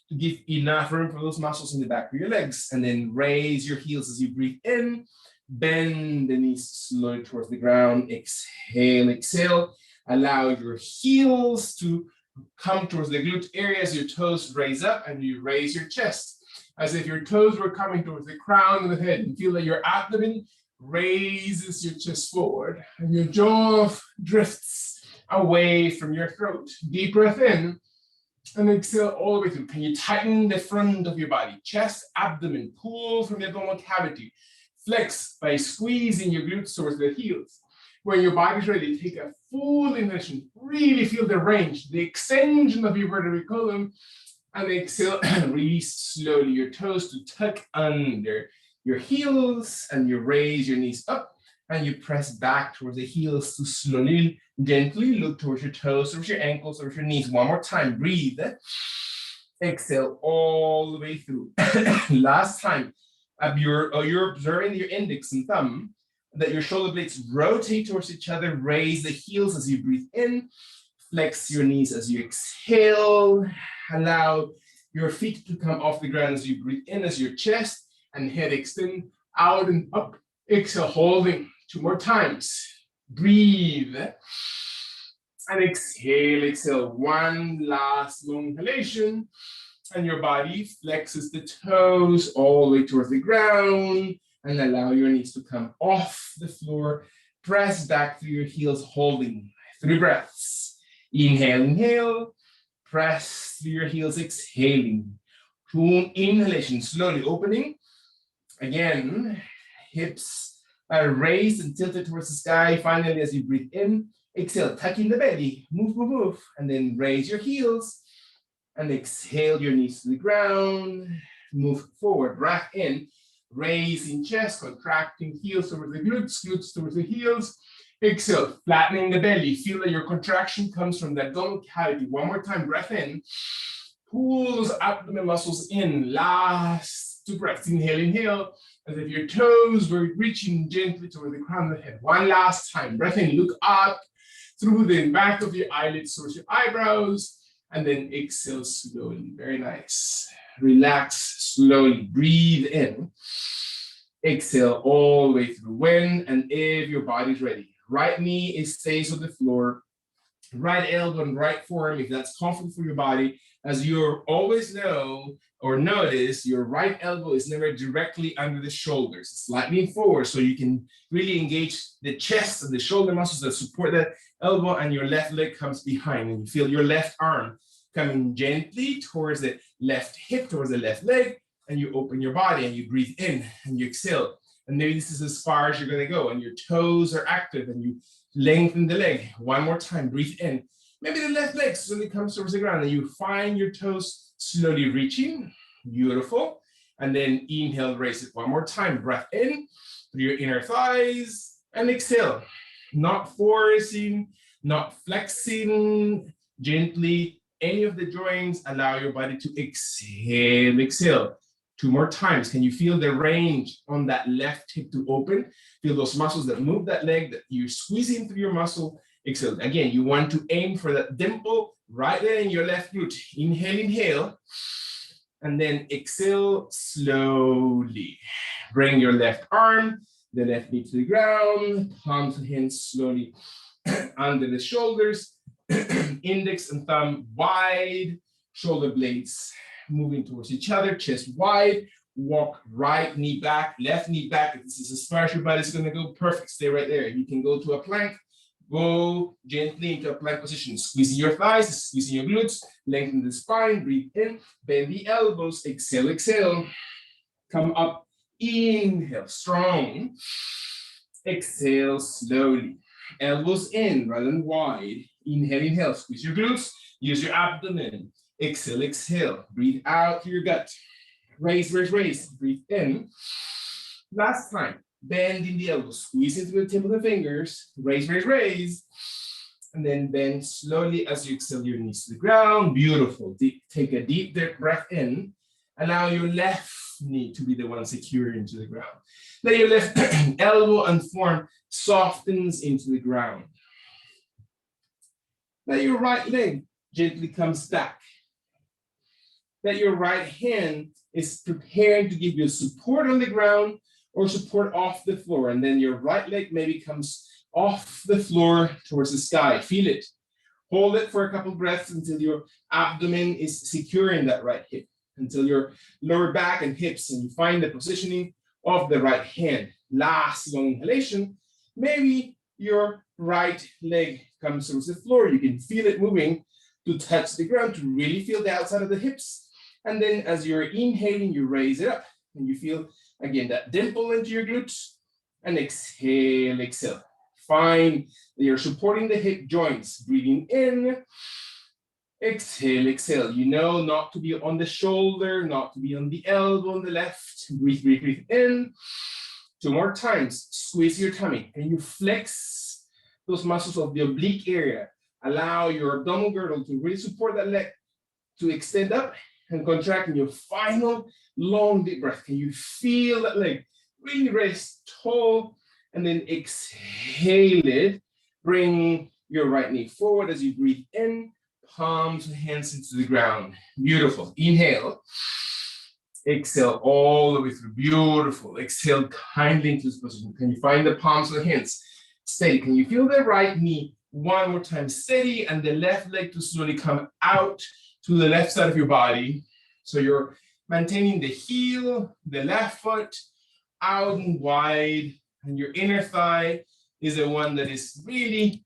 to give enough room for those muscles in the back of your legs? And then raise your heels as you breathe in. Bend the knees slowly towards the ground. Exhale, exhale. Allow your heels to come towards the glute area as your toes raise up and you raise your chest. As if your toes were coming towards the crown of the head. And feel that your abdomen raises your chest forward and your jaw drifts away from your throat. Deep breath in and exhale all the way through. Can you tighten the front of your body? Chest, abdomen, pull from the abdominal cavity. Flex by squeezing your glutes towards the heels. When your body's ready, take a full inhalation. Really feel the range, the extension of your vertebral column. And exhale, release slowly your toes to tuck under your heels, and you raise your knees up and you press back towards the heels to slowly, gently look towards your toes, towards your ankles, towards your knees. One more time, breathe. Exhale all the way through. Last time, you're observing your index and thumb, that your shoulder blades rotate towards each other. Raise the heels as you breathe in. Flex your knees as you exhale. Allow your feet to come off the ground as you breathe in, as your chest and head extend out and up. Exhale, holding 2 more times. Breathe. And exhale, exhale. One last long inhalation. And your body flexes the toes all the way towards the ground. And allow your knees to come off the floor. Press back through your heels, holding 3 breaths. Inhale, inhale. Press through your heels, exhaling. 2 inhalations, slowly opening. Again, hips are raised and tilted towards the sky. Finally, as you breathe in, exhale, tucking the belly, move, move, move, and then raise your heels and exhale your knees to the ground. Move forward, breath in, raising chest, contracting heels towards the glutes, glutes towards the heels. Exhale, flattening the belly. Feel that your contraction comes from the abdominal cavity. One more time, breath in. Pull those abdomen muscles in. Last 2 breaths. Inhale, inhale. As if your toes were reaching gently toward the crown of the head. One last time. Breath in. Look up through the back of your eyelids towards your eyebrows. And then exhale slowly. Very nice. Relax slowly. Breathe in. Exhale all the way through. When and if your body's ready. Right knee stays on the floor. Right elbow and right forearm, if that's comfortable for your body. As you always know or notice, your right elbow is never directly under the shoulders. It's slightly forward, so you can really engage the chest and the shoulder muscles that support that elbow, and your left leg comes behind. And you feel your left arm coming gently towards the left hip, towards the left leg, and you open your body and you breathe in and you exhale. And maybe this is as far as you're going to go, and your toes are active, and you lengthen the leg. One more time, breathe in. Maybe the left leg slowly comes towards the ground, and you find your toes slowly reaching. Beautiful. And then inhale, raise it one more time. Breath in through your inner thighs, and exhale. Not forcing, not flexing gently any of the joints. Allow your body to exhale, exhale. 2 more times. Can you feel the range on that left hip to open? Feel those muscles that move that leg, that you're squeezing through your muscle. Exhale. Again, you want to aim for that dimple right there in your left glute. Inhale, inhale. And then exhale slowly. Bring your left arm, the left knee to the ground, palms and hands slowly under the shoulders, index and thumb wide, shoulder blades moving towards each other, chest wide, walk right knee back, left knee back. If this is as far as your body's gonna go, perfect, stay right there. You can go to a plank, go gently into a plank position, squeezing your thighs, squeezing your glutes, lengthen the spine, breathe in, bend the elbows, exhale, exhale. Come up, inhale, strong. Exhale slowly. Elbows in rather than wide. Inhale, inhale, squeeze your glutes, use your abdomen. Exhale, exhale. Breathe out through your gut. Raise, raise, raise. Breathe in. Last time. Bend in the elbows, squeeze into the tip of the fingers, raise, raise, raise, and then bend slowly as you exhale your knees to the ground. Beautiful. Take a deep breath in. Allow your left knee to be the one secured into the ground. Let your left elbow and forearm softens into the ground. Let your right leg gently comes back. Let your right hand is preparing to give you support on the ground or support off the floor. And then your right leg maybe comes off the floor towards the sky. Feel it. Hold it for a couple breaths until your abdomen is secure in that right hip, until your lower back and hips, and you find the positioning of the right hand. Last long inhalation. Maybe your right leg comes towards the floor. You can feel it moving to touch the ground, to really feel the outside of the hips. And then as you're inhaling, you raise it up and you feel, again, that dimple into your glutes, and exhale, exhale. Find that you're supporting the hip joints, breathing in, exhale, exhale. You know not to be on the shoulder, not to be on the elbow on the left. Breathe, breathe, breathe in. 2 more times, squeeze your tummy, and you flex those muscles of the oblique area. Allow your abdominal girdle to really support that leg to extend up and contract in your final long deep breath. Can you feel that leg really raise tall, and then exhale it. Bring your right knee forward as you breathe in, palms and hands into the ground. Beautiful. Inhale. Exhale all the way through. Beautiful. Exhale kindly into this position. Can you find the palms of the hands? Steady. Can you feel the right knee one more time? Steady, and the left leg to slowly come out to the left side of your body. So you're maintaining the heel, the left foot out and wide, and your inner thigh is the one that is really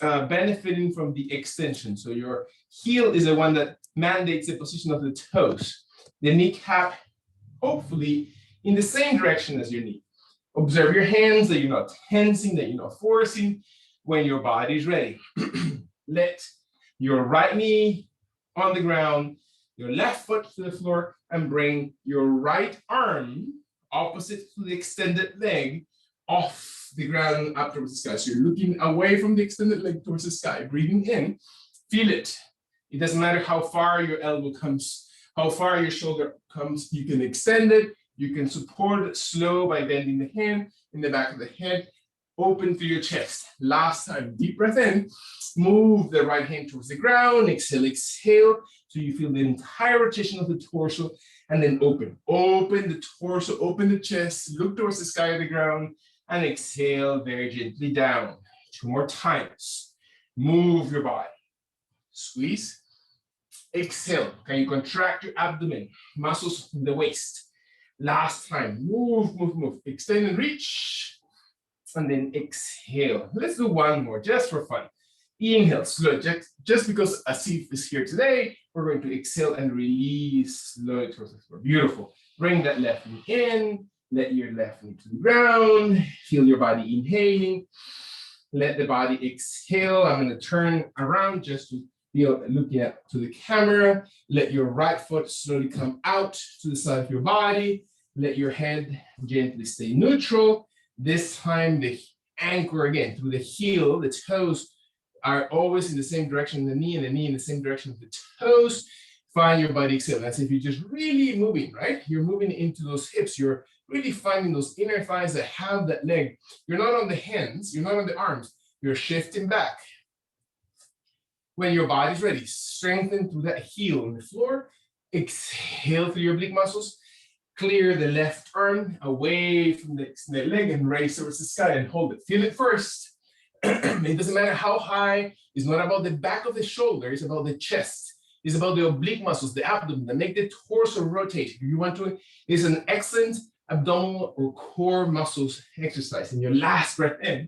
benefiting from the extension. So your heel is the one that mandates the position of the toes. The kneecap, hopefully, in the same direction as your knee. Observe your hands, that you're not tensing, that you're not forcing. When your body is ready, let your right knee on the ground, your left foot to the floor, and bring your right arm opposite to the extended leg off the ground up towards the sky. So you're looking away from the extended leg towards the sky, breathing in, feel it. It doesn't matter how far your elbow comes, how far your shoulder comes, you can extend it, you can support it slow by bending the hand in the back of the head, open through your chest. Last time, deep breath in, move the right hand towards the ground, exhale, exhale, so you feel the entire rotation of the torso, and then open the torso, open the chest, look towards the sky or the ground, and exhale very gently down. 2 more times. Move your body. Squeeze. Exhale. Can you contract your abdomen, muscles in the waist? Last time. Move, move, move. Extend and reach. And then exhale. Let's do one more just for fun. Inhale, slow. Just because Asif is here today, we're going to exhale and release slowly towards the floor. Beautiful. Bring that left knee in. Let your left knee to the ground. Feel your body inhaling. Let the body exhale. I'm going to turn around just to be looking to the camera. Let your right foot slowly come out to the side of your body. Let your head gently stay neutral. This time, the anchor again through the heel, the toes are always in the same direction of the knee, and the knee in the same direction of the toes. Find your body exhale. That's if you're just really moving, right? You're moving into those hips. You're really finding those inner thighs that have that leg. You're not on the hands. You're not on the arms. You're shifting back. When your body's ready, strengthen through that heel on the floor. Exhale through your oblique muscles. Clear the left arm away from the leg and raise towards the sky and hold it. Feel it first. It doesn't matter how high. It's not about the back of the shoulder. It's about the chest. It's about the oblique muscles, the abdomen, that make the torso rotate. If you want to, it's an excellent abdominal or core muscles exercise. And your last breath in,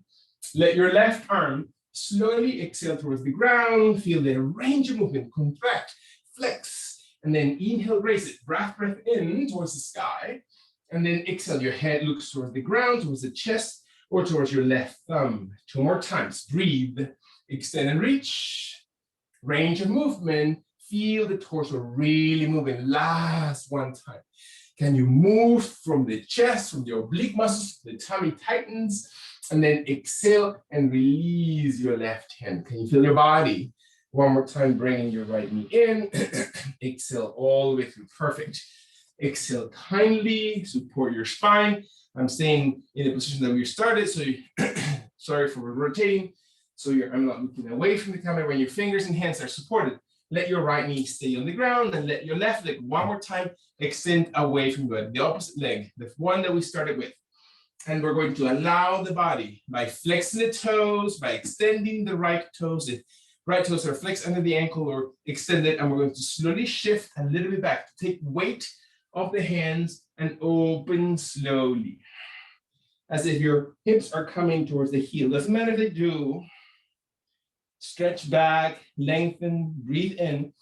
let your left arm slowly exhale towards the ground. Feel the range of movement, contract, flex, and then inhale, raise it. Breath in towards the sky, and then exhale. Your head looks towards the ground, towards the chest, or towards your left thumb. 2 more times. Breathe, extend and reach. Range of movement. Feel the torso really moving. Last one time. Can you move from the chest, from the oblique muscles, the tummy tightens, and then exhale and release your left hand. Can you feel your body? One more time, bringing your right knee in. Exhale all the way through. Perfect. Exhale kindly, support your spine. I'm staying in the position that we started, so sorry for rotating. So I'm not looking away from the camera. When your fingers and hands are supported, let your right knee stay on the ground and let your left leg, one more time, extend away from the opposite leg, the one that we started with. And we're going to allow the body by flexing the toes, by extending the right toes. The right toes are flexed under the ankle or extended, and we're going to slowly shift a little bit back to take weight off the hands and open slowly. As if your hips are coming towards the heel. Doesn't matter if they do. Stretch back, lengthen, breathe in.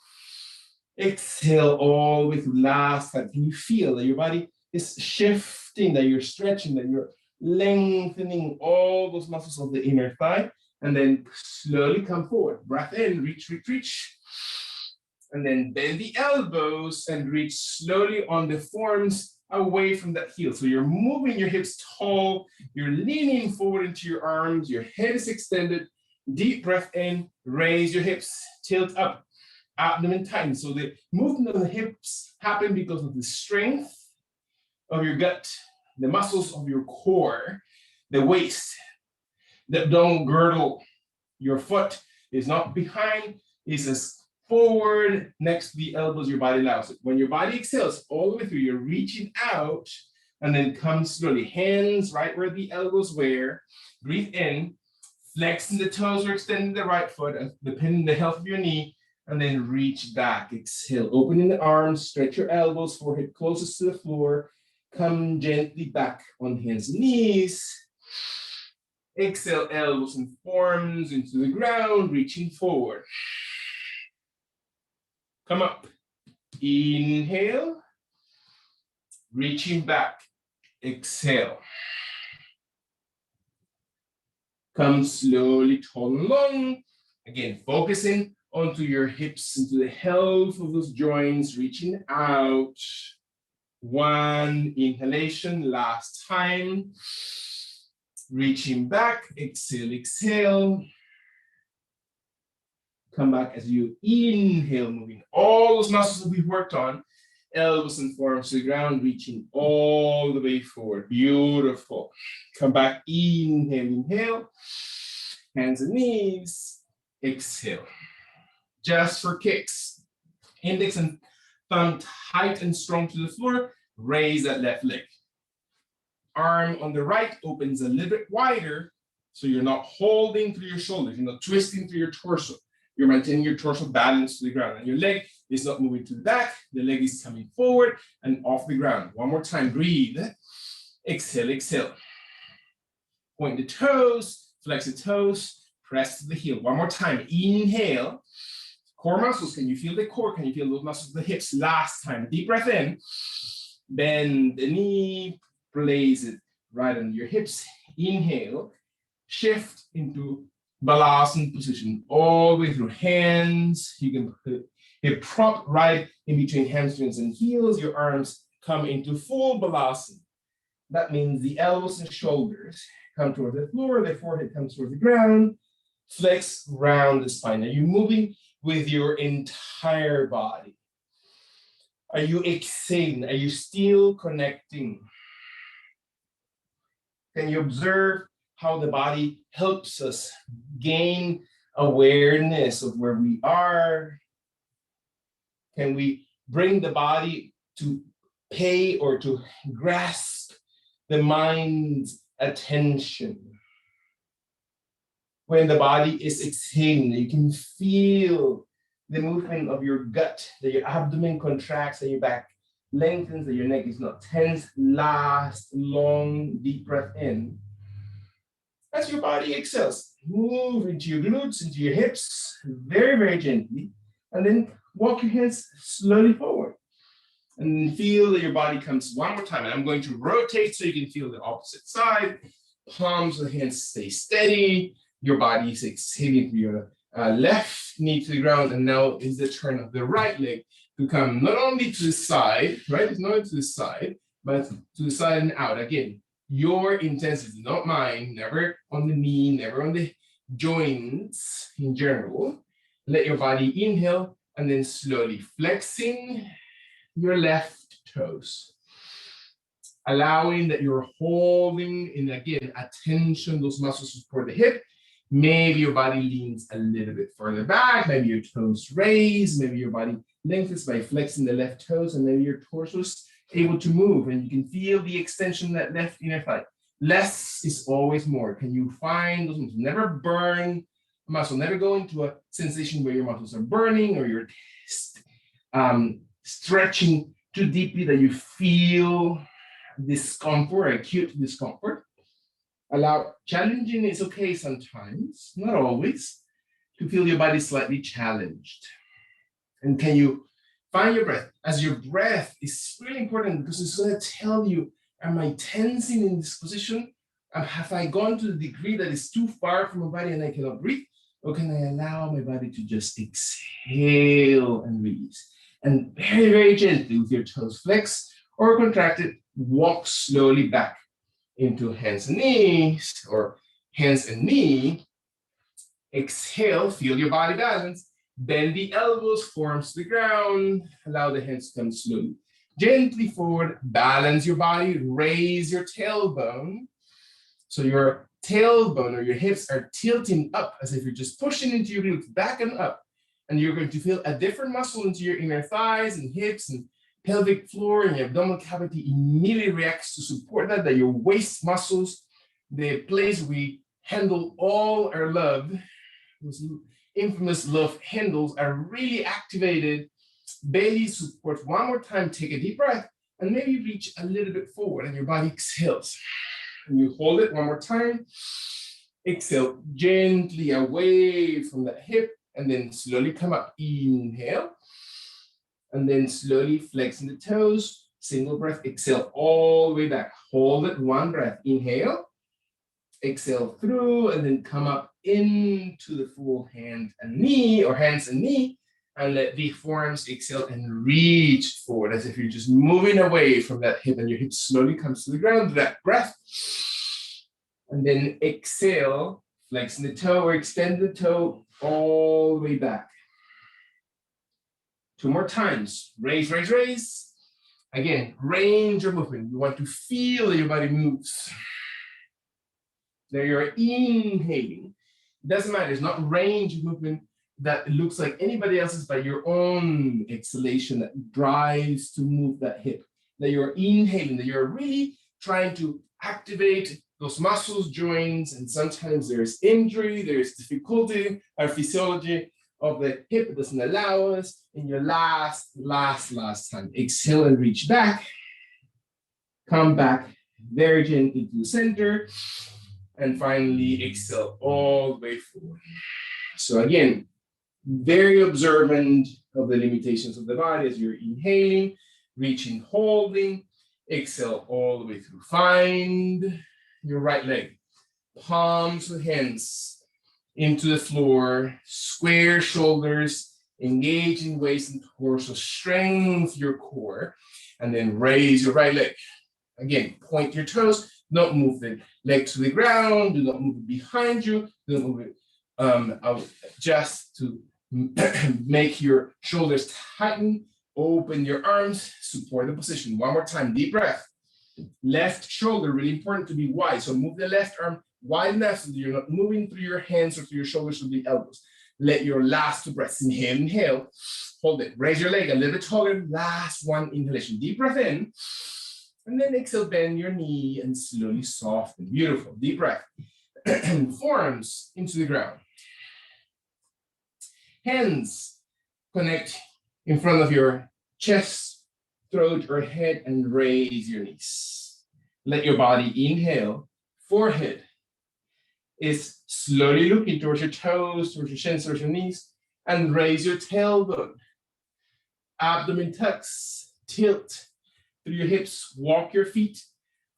Exhale all the way through. Last time. Can you feel that your body is shifting, that you're stretching, that you're lengthening all those muscles of the inner thigh? And then slowly come forward. Breath in, reach, reach, reach. And then bend the elbows and reach slowly on the forearms away from that heel. So you're moving your hips tall. You're leaning forward into your arms. Your head is extended. Deep breath in, raise your hips, tilt up, abdomen tighten. So the movement of the hips happen because of the strength of your gut, the muscles of your core, the waist, the abdominal girdle. Your foot is not behind, it's as forward next to the elbows, your body allows it. When your body exhales all the way through, you're reaching out and then come slowly. Hands right where the elbows were. Breathe in. Flexing the toes or extending the right foot, depending on the health of your knee, and then reach back. Exhale, opening the arms, stretch your elbows, forehead closest to the floor. Come gently back on hands and knees. Exhale, elbows and forearms into the ground, reaching forward. Come up. Inhale, reaching back. Exhale. Come slowly tall and long. Again, focusing onto your hips, into the health of those joints, reaching out. One inhalation, last time. Reaching back, exhale, exhale. Come back as you inhale, moving all those muscles that we've worked on. Elbows and forearms to the ground, reaching all the way forward. Beautiful. Come back, inhale, inhale. Hands and knees, exhale. Just for kicks. Index and thumb tight and strong to the floor. Raise that left leg. Arm on the right opens a little bit wider, so you're not holding through your shoulders, you're not twisting through your torso. You're maintaining your torso balanced to the ground, and your leg is not moving to the back. The leg is coming forward and off the ground. One more time, breathe. Exhale, exhale. Point the toes, flex the toes, press to the heel. One more time, inhale. Core muscles, can you feel the core? Can you feel those muscles of the hips? Last time, deep breath in. Bend the knee, place it right under your hips. Inhale, shift into Balasana position all the way through hands. You can put a prop right in between hamstrings and heels. Your arms come into full Balasana. That means the elbows and shoulders come towards the floor, the forehead comes towards the ground. Flex round the spine. Are you moving with your entire body? Are you exhaling? Are you still connecting? Can you observe how the body helps us gain awareness of where we are? Can we bring the body to pay or to grasp the mind's attention? When the body is exhaling, you can feel the movement of your gut, that your abdomen contracts and your back lengthens, that your neck is not tense. Last long deep breath in. As your body exhales, move into your glutes, into your hips, very, very gently, and then walk your hands slowly forward. And feel that your body comes one more time. And I'm going to rotate so you can feel the opposite side. Palms of the hands stay steady. Your body is exhaling through your left knee to the ground. And now is the turn of the right leg to come not only to the side, right? It's not to the side, but to the side and out. Again, your intensity, not mine, never on the knee, never on the joints in general. Let your body inhale and then slowly flexing your left toes. Allowing that you're holding in, again, attention, those muscles support the hip. Maybe your body leans a little bit further back, maybe your toes raise, maybe your body lengthens by flexing the left toes, and maybe your torso is able to move, and you can feel the extension of that left inner thigh. Less is always more. Can you find those muscles? Never burn a muscle, never go into a sensation where your muscles are burning or you're stretching too deeply that you feel discomfort, acute discomfort. Allow, challenging is okay sometimes, not always, to feel your body slightly challenged. And can you find your breath? As your breath is really important because it's going to tell you, am I tensing in this position? Have I gone to the degree that is too far from my body and I cannot breathe? Or can I allow my body to just exhale and release? And very, very gently with your toes flexed or contracted, walk slowly back into hands and knees or hands and knee. Exhale, feel your body balance. Bend the elbows, forearms to the ground. Allow the hands to come slowly. Gently forward, balance your body, raise your tailbone. So your tailbone or your hips are tilting up as if you're just pushing into your glutes, back and up. And you're going to feel a different muscle into your inner thighs and hips and pelvic floor, and your abdominal cavity immediately reacts to support that your waist muscles, the place we handle all our love, those infamous love handles, are really activated. Belly support. One more time, take a deep breath and maybe reach a little bit forward and your body exhales. And you hold it one more time. Exhale gently away from the hip and then slowly come up. Inhale. And then slowly flexing the toes. Single breath. Exhale all the way back. Hold it. One breath. Inhale. Exhale through and then come up into the full hand and knee or hands and knee. And let the forearms exhale and reach forward as if you're just moving away from that hip and your hip slowly comes to the ground. That breath. And then exhale, flexing the toe or extend the toe all the way back. Two more times. Raise, raise, raise. Again, range of movement. You want to feel that your body moves. There you're inhaling. It doesn't matter. It's not range of movement that looks like anybody else's, but your own exhalation that drives to move that hip. That you're inhaling, that you're really trying to activate those muscles, joints, and sometimes there's injury, there's difficulty. Our physiology of the hip doesn't allow us. In your last time, exhale and reach back. Come back very gently to the center. And finally, exhale all the way forward. So again, very observant of the limitations of the body as you're inhaling, reaching, holding, exhale all the way through. Find your right leg, palms of hands into the floor, square shoulders, engage in waist and torso, strengthen your core, and then raise your right leg. Again, point your toes, don't move the leg to the ground, do not move it behind you, don't move it Just to make your shoulders tighten, open your arms, support the position. One more time, deep breath. Left shoulder, really important to be wide. So move the left arm wide enough so that you're not moving through your hands or through your shoulders or the elbows. Let your last two breaths, inhale, hold it. Raise your leg a little bit taller. Last one inhalation. Deep breath in. And then exhale, bend your knee and slowly soften. Beautiful. Deep breath. Forearms into the ground. Hands connect in front of your chest, throat, or head, and raise your knees. Let your body inhale. Forehead is slowly looking towards your toes, towards your shins, towards your knees, and raise your tailbone. Abdomen tucks, tilt through your hips, walk your feet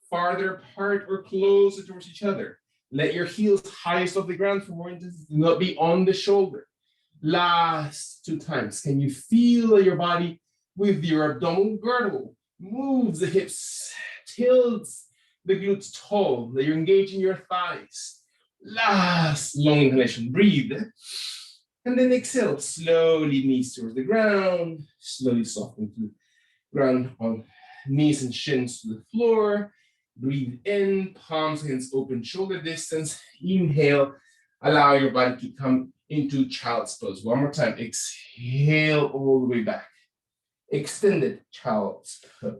farther apart or closer towards each other. Let your heels highest off the ground for more intensity, do not be on the shoulder. Last two times, can you feel your body with your abdominal girdle? Moves the hips, tilts the glutes tall, that you're engaging your thighs. Last long inhalation, breathe. And then exhale, slowly knees towards the ground, slowly soften to the ground on knees and shins to the floor. Breathe in, palms against open shoulder distance. Inhale, allow your body to come into child's pose. One more time, exhale all the way back. Extended child's pose.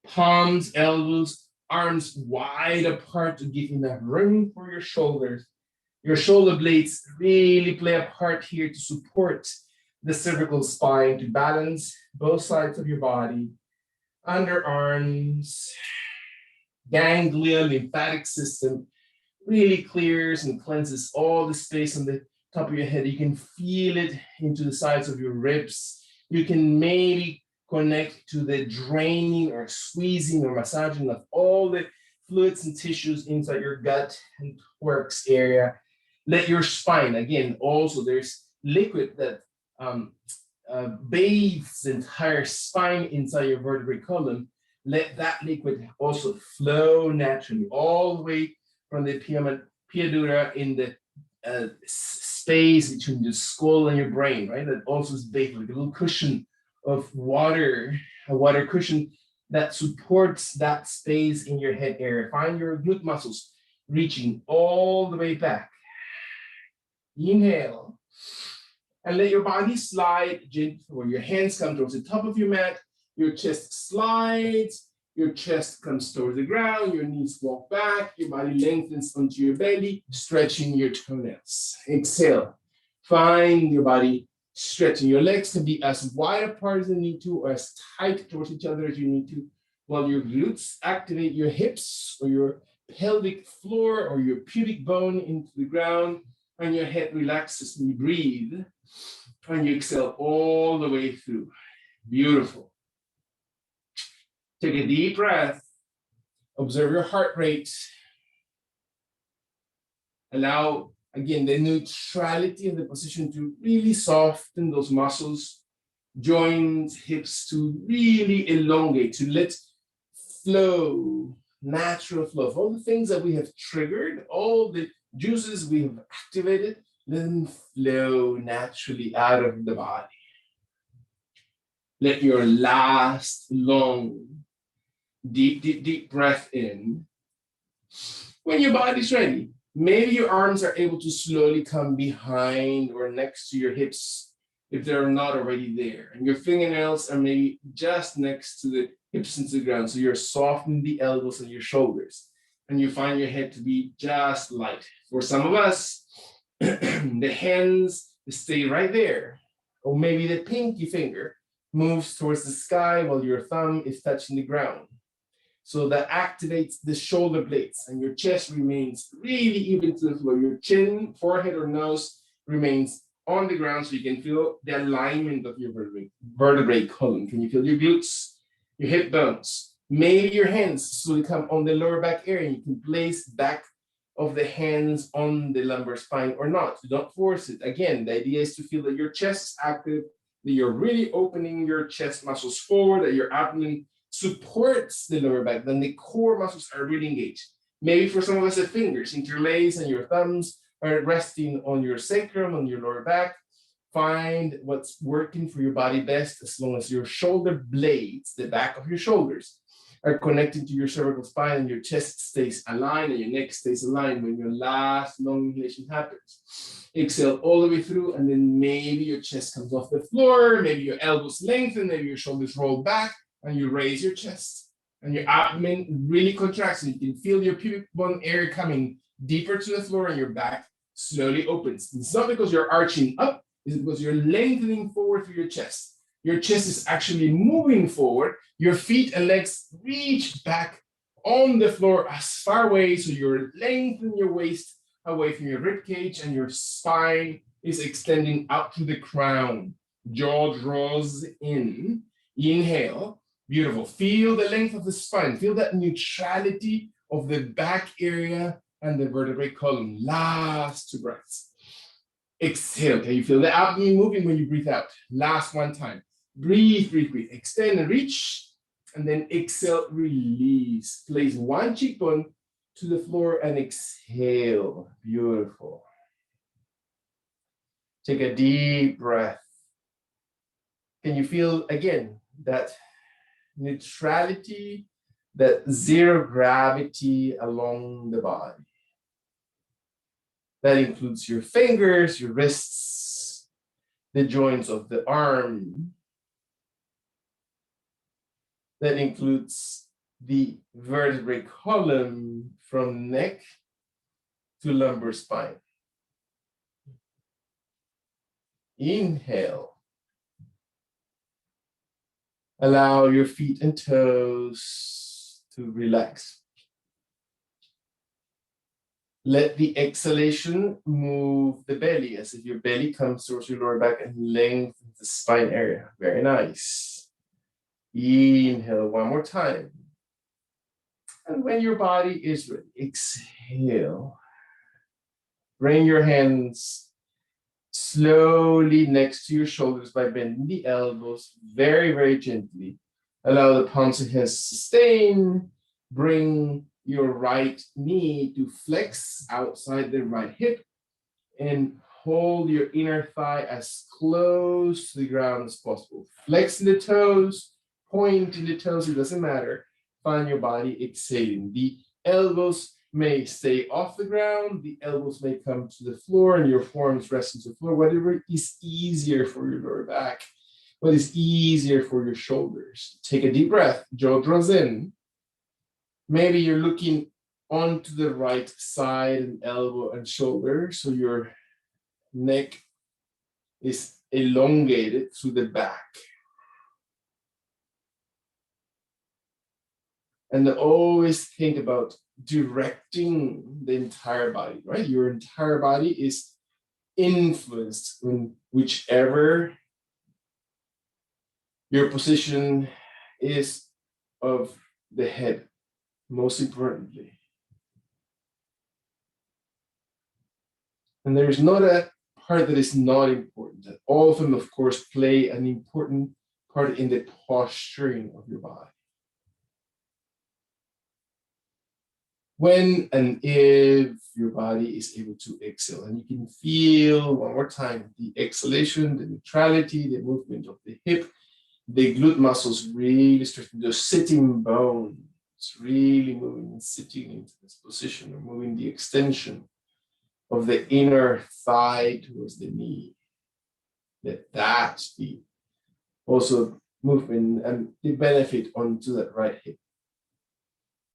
Palms, elbows, arms wide apart to give enough room for your shoulders. Your shoulder blades really play a part here to support the cervical spine, to balance both sides of your body. Underarms, ganglia, lymphatic system really clears and cleanses all the space on the top of your head. You can feel it into the sides of your ribs. You can maybe connect to the draining or squeezing or massaging of all the fluids and tissues inside your gut and works area. Let your spine, again, also there's liquid that bathes the entire spine inside your vertebrae column. Let that liquid also flow naturally all the way from the pia dura in the space between the skull and your brain, right? That also is bathed like a little cushion of water, a water cushion that supports that space in your head area. Find your glute muscles reaching all the way back. Inhale. And let your body slide gently forward. Your hands come towards the top of your mat. Your chest slides. Your chest comes towards the ground. Your knees walk back. Your body lengthens onto your belly, stretching your toenails. Exhale. Find your body stretching. Your legs can be as wide apart as you need to, or as tight towards each other as you need to, while your glutes activate your hips or your pelvic floor or your pubic bone into the ground, and your head relaxes when you breathe. And you exhale all the way through. Beautiful. Take a deep breath. Observe your heart rate. Allow, again, the neutrality of the position to really soften those muscles, joints, hips to really elongate, to let flow, natural flow of all the things that we have triggered, all the juices we have activated, let them flow naturally out of the body. Let your last long, deep breath in. When your body's ready, maybe your arms are able to slowly come behind or next to your hips if they're not already there. And your fingernails are maybe just next to the hips into the ground. So you're softening the elbows and your shoulders. And you find your head to be just light. For some of us, the hands stay right there. Or maybe the pinky finger moves towards the sky while your thumb is touching the ground. So that activates the shoulder blades and your chest remains really even to the floor. Your chin, forehead, or nose remains on the ground so you can feel the alignment of your vertebrae column. Can you feel your glutes, your hip bones? Maybe your hands slowly come on the lower back area. You can place back of the hands on the lumbar spine or not. So don't force it. Again, the idea is to feel that your chest is active, that you're really opening your chest muscles forward, that your abdomen supports the lower back, then the core muscles are really engaged. Maybe for some of us, the fingers interlace and your thumbs resting on your sacrum, on your lower back. Find what's working for your body best, as long as your shoulder blades, the back of your shoulders, are connected to your cervical spine and your chest stays aligned and your neck stays aligned when your last long inhalation happens. Exhale all the way through, and then maybe your chest comes off the floor, maybe your elbows lengthen, maybe your shoulders roll back, and you raise your chest. And your abdomen really contracts, and you can feel your pubic bone area coming deeper to the floor, and your back slowly opens. It's not because you're arching up, it's because you're lengthening forward through your chest. Your chest is actually moving forward. Your feet and legs reach back on the floor as far away, so you're lengthening your waist away from your rib cage, and your spine is extending out to the crown. Jaw draws in. Inhale. Beautiful. Feel the length of the spine. Feel that neutrality of the back area and the vertebrae column. Last 2 breaths. Exhale. Can you feel the abdomen moving when you breathe out? Last one time. Breathe, breathe, breathe. Extend and reach. And then exhale, release. Place one cheekbone to the floor and exhale. Beautiful. Take a deep breath. Can you feel, again, that neutrality, that zero gravity along the body? That includes your fingers, your wrists, the joints of the arm. That includes the vertebrae column from neck to lumbar spine. Inhale. Allow your feet and toes to relax. Let the exhalation move the belly as if your belly comes towards your lower back and lengthens the spine area. Very nice. Inhale one more time. And when your body is ready, exhale. Bring your hands slowly next to your shoulders by bending the elbows very, very gently. Allow the palms of hands to sustain. Bring your right knee to flex outside the right hip and hold your inner thigh as close to the ground as possible. Flex the toes, point in the toes, it doesn't matter. Find your body exhaling. The elbows may stay off the ground, the elbows may come to the floor, and your forearms rest into the floor, whatever is easier for your lower back, what is easier for your shoulders. Take a deep breath, jaw draws in. Maybe you're looking onto the right side and elbow and shoulder, so your neck is elongated through the back. And always think about directing the entire body, right? Your entire body is influenced in whichever your position is of the head, most importantly. And there's not a part that is not important. All of them, of course, play an important part in the posturing of your body. When and if your body is able to exhale, and you can feel one more time the exhalation, the neutrality, the movement of the hip, the glute muscles really stretching, the sitting bones really moving and sitting into this position, or moving the extension of the inner thigh towards the knee. Let that be also movement and the benefit onto that right hip.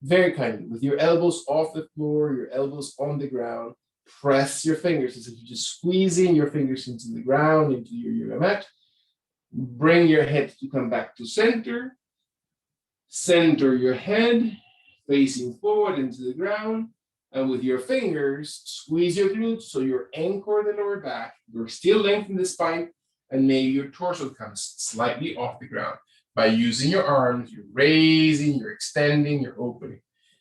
Very kindly, with your elbows off the floor, your elbows on the ground, press your fingers as if you're just squeezing your fingers into the ground, into your yoga mat. Bring your head to come back to center. Center your head, facing forward into the ground. And with your fingers, squeeze your glutes so you're anchored in the lower back. You're still lengthening the spine, and maybe your torso comes slightly off the ground. By using your arms, you're raising, you're extending, you're opening.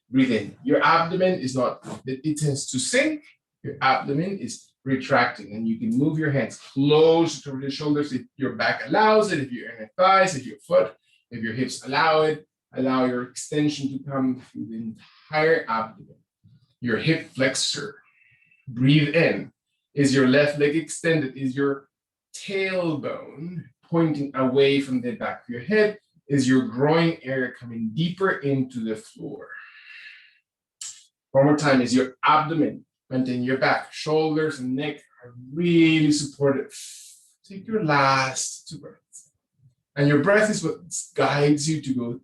Breathe in. Your abdomen is not, it tends to sink. Your abdomen is retracting, and you can move your hands closer to the shoulders if your back allows it, if your inner thighs, if your foot, if your hips allow it. Allow your extension to come through the entire abdomen. Your hip flexor,
Breathe in. Is your left leg extended? Is your tailbone pointing away from the back of your head? Is your groin area coming deeper into the floor? One more time. Is your abdomen, maintain your back, shoulders and neck are really supported. Take your last 2 breaths. And your breath is what guides you to go,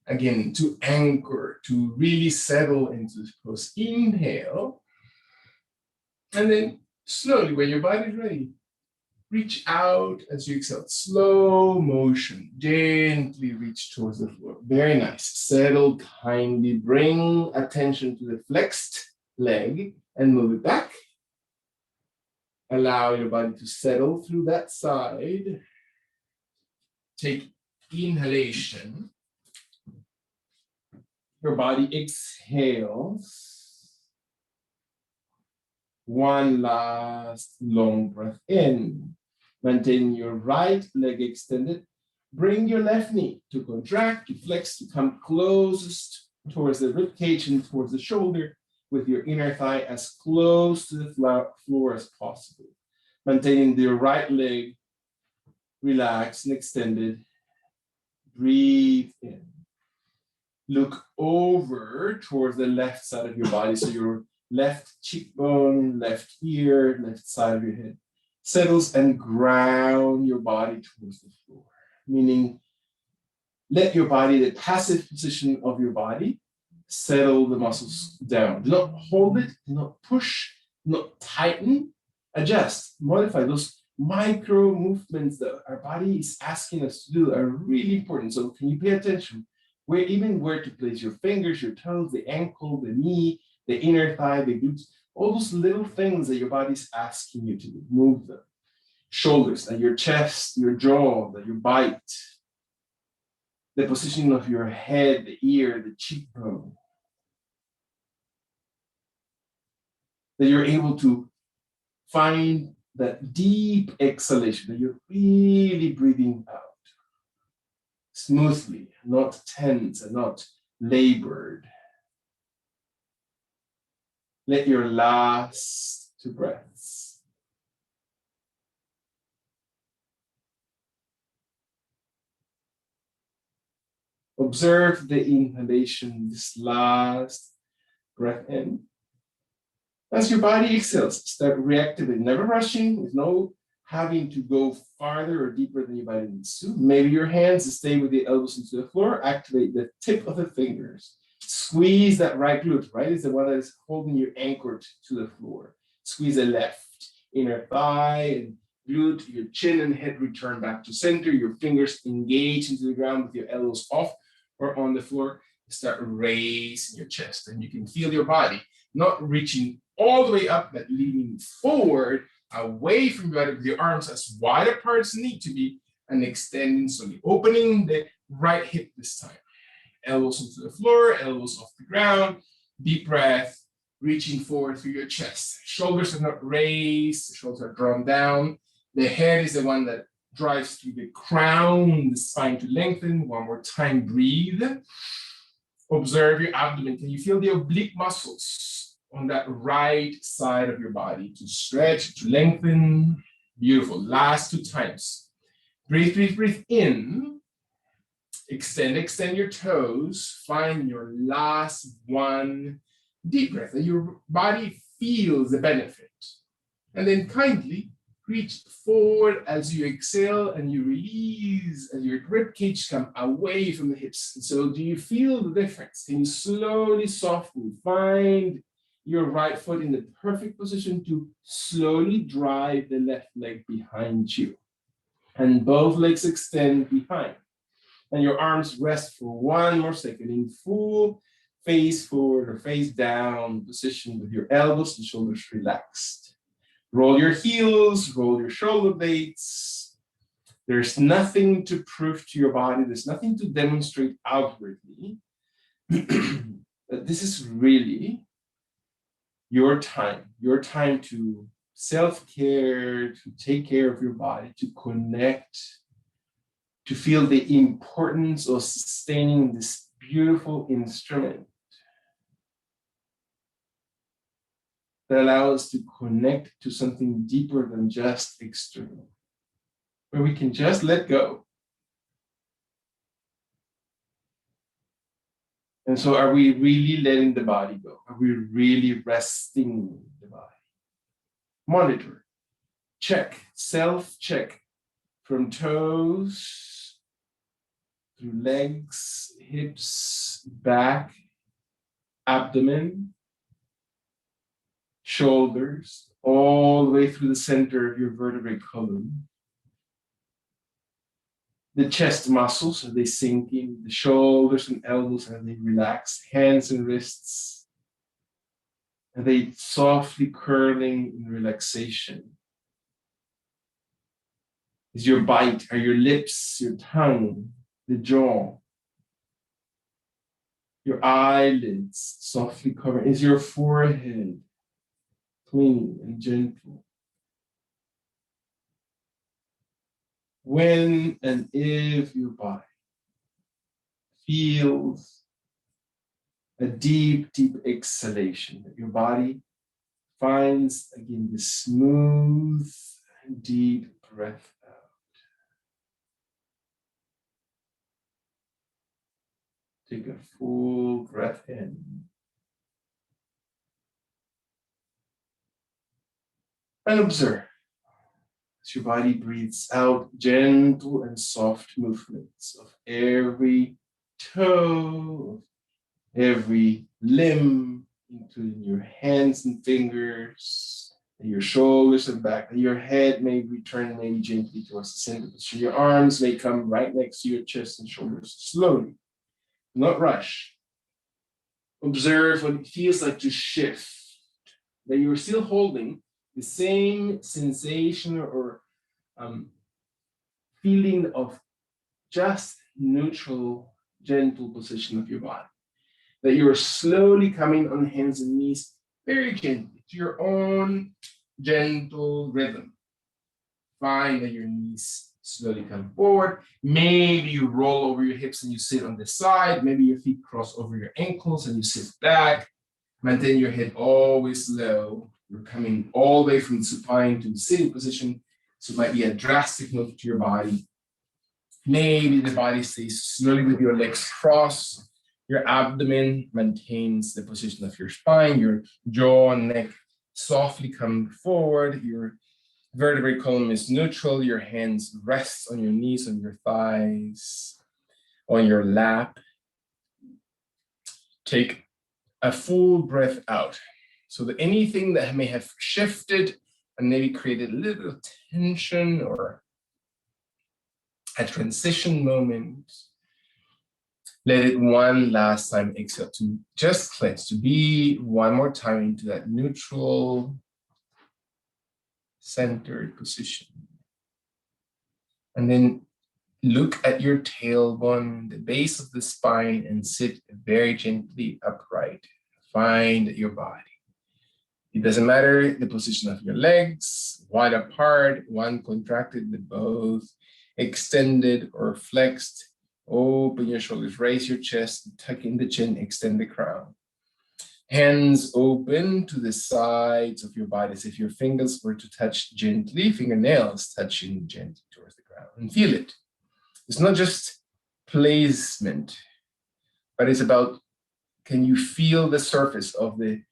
again, to anchor, to really settle into this pose. Inhale. And then slowly, when your body is ready, reach out as you exhale. Slow motion, gently reach towards the floor. Very nice. Settle kindly. Bring attention to the flexed leg and move it back. Allow your body to settle through that side. Take inhalation. Your body exhales. One last long breath in. Maintain your right leg extended. Bring your left knee to contract, to flex, to come closest towards the rib cage and towards the shoulder, with your inner thigh as close to the floor as possible. Maintaining the right leg relaxed and extended. Breathe in. Look over towards the left side of your body. So your left cheekbone, left ear, left side of your head settles and ground your body towards the floor. Meaning, let your body, the passive position of your body, settle the muscles down. Do not hold it, do not push, do not tighten. Adjust, modify. Those micro movements that our body is asking us to do are really important. So can you pay attention? Where to place your fingers, your toes, the ankle, the knee, the inner thigh, the glutes, all those little things that your body's asking you to do. Move them. Shoulders, and your chest, your jaw, that you bite. The position of your head, the ear, the cheekbone. That you're able to find that deep exhalation, that you're really breathing out smoothly, not tense and not labored. Let your last 2 breaths. Observe the inhalation, this last breath in. As your body exhales, start reactivating, never rushing, with no having to go farther or deeper than your body needs to. Maybe your hands stay with the elbows into the floor. Activate the tip of the fingers. Squeeze that right glute. Right is the one that is holding you anchored to the floor. Squeeze the left inner thigh and glute. Your chin and head return back to center. Your fingers engage into the ground with your elbows off or on the floor. Start raising your chest, and you can feel your body not reaching all the way up, but leaning forward away from your body with your arms as wide apart as need to be, and extending slowly, opening the right hip this time. Elbows into the floor, elbows off the ground. Deep breath, reaching forward through your chest. Shoulders are not raised, shoulders are drawn down. The head is the one that drives through the crown, the spine to lengthen. One more time, breathe. Observe your abdomen. Can you feel the oblique muscles on that right side of your body to stretch, to lengthen? Beautiful. Last 2 times. Breathe, breathe, breathe in. Extend your toes. Find your last 1 deep breath, that your body feels the benefit. And then kindly reach forward as you exhale and you release as your rib cage comes away from the hips. So do you feel the difference? Can you slowly soften? Find your right foot in the perfect position to slowly drive the left leg behind you. And both legs extend behind. And your arms rest for 1 more second in full face forward or face down position with your elbows and shoulders relaxed. Roll your heels, roll your shoulder blades. There's nothing to prove to your body. There's nothing to demonstrate outwardly. But this is really your time to self-care, to take care of your body, to connect, to feel the importance of sustaining this beautiful instrument
that allow us to connect to something deeper than just external, where we can just let go. And so are we really letting the body go? Are we really resting the body? Monitor, check, self-check from toes, through legs, hips, back, abdomen, shoulders, all the way through the center of your vertebrae column. The chest muscles, are they sinking? The shoulders and elbows, are they relaxed? Hands and wrists, are they softly curling in relaxation? Is your bite, are your lips, your tongue, the jaw, your eyelids softly covered? Is your forehead clean and gentle? When and if your body feels a deep, deep exhalation, that your body finds again the smooth, deep breath out. Take a full breath in. And observe as your body breathes out, gentle and soft movements of every toe, of every limb, including your hands and fingers, and your shoulders and back. And your head may return maybe gently towards the center. So your arms may come right next to your chest and shoulders slowly, not rush. Observe what it feels like to shift, that you're still holding the same sensation or feeling of just neutral, gentle position of your body. That you're slowly coming on hands and knees very gently to your own gentle rhythm. Find that your knees slowly come forward. Maybe you roll over your hips and you sit on the side. Maybe your feet cross over your ankles and you sit back. Maintain your head always low. You're coming all the way from the supine to the sitting position. So it might be a drastic move to your body. Maybe the body stays slowly with your legs crossed. Your abdomen maintains the position of your spine. Your jaw and neck softly come forward. Your vertebrae column is neutral. Your hands rest on your knees, on your thighs, on your lap. Take a full breath out. So that anything that may have shifted and maybe created a little bit of tension or a transition moment, let it one last time exhale to just cleanse, to be one more time into that neutral, centered position. And then look at your tailbone, the base of the spine, and sit very gently upright. Find your body. It doesn't matter the position of your legs, wide apart, one contracted, the both extended or flexed. Open your shoulders, raise your chest, tuck in the chin, extend the crown. Hands open to the sides of your body as if your fingers were to touch gently, fingernails touching gently towards the ground. And feel it. It's not just placement, but it's about, can you feel the surface of the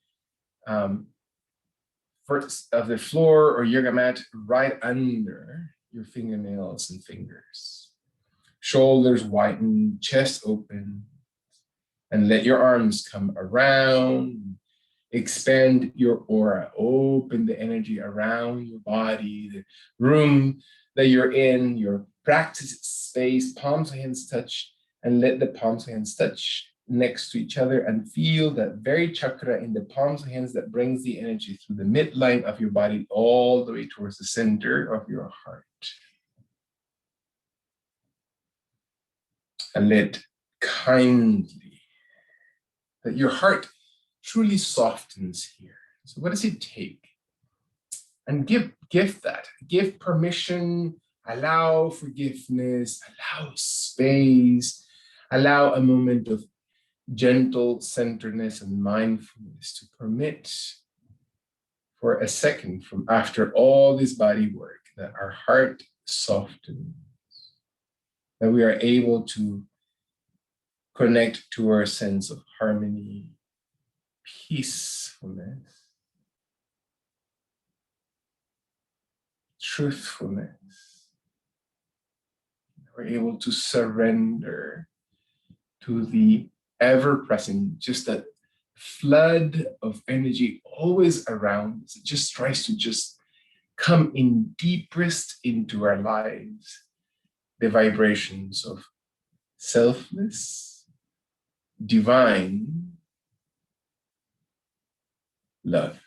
floor or yoga mat right under your fingernails and fingers. Shoulders widen, chest open, and let your arms come around. Expand your aura, open the energy around your body, the room that you're in, your practice space, palms of hands touch, and let the palms of hands touch next to each other and feel that very chakra in the palms of hands that brings the energy through the midline of your body all the way towards the center of your heart. And let kindly, that your heart truly softens here. So what does it take? And give that, give permission, allow forgiveness, allow space, allow a moment of gentle centeredness and mindfulness to permit
for a second from after all this body work, that our heart softens, that we are able to connect to our sense of harmony, peacefulness, truthfulness. We're able to surrender to the ever-present, just that flood of energy always around us. It just tries to just come in deepest into our lives. The vibrations of selfless, divine love.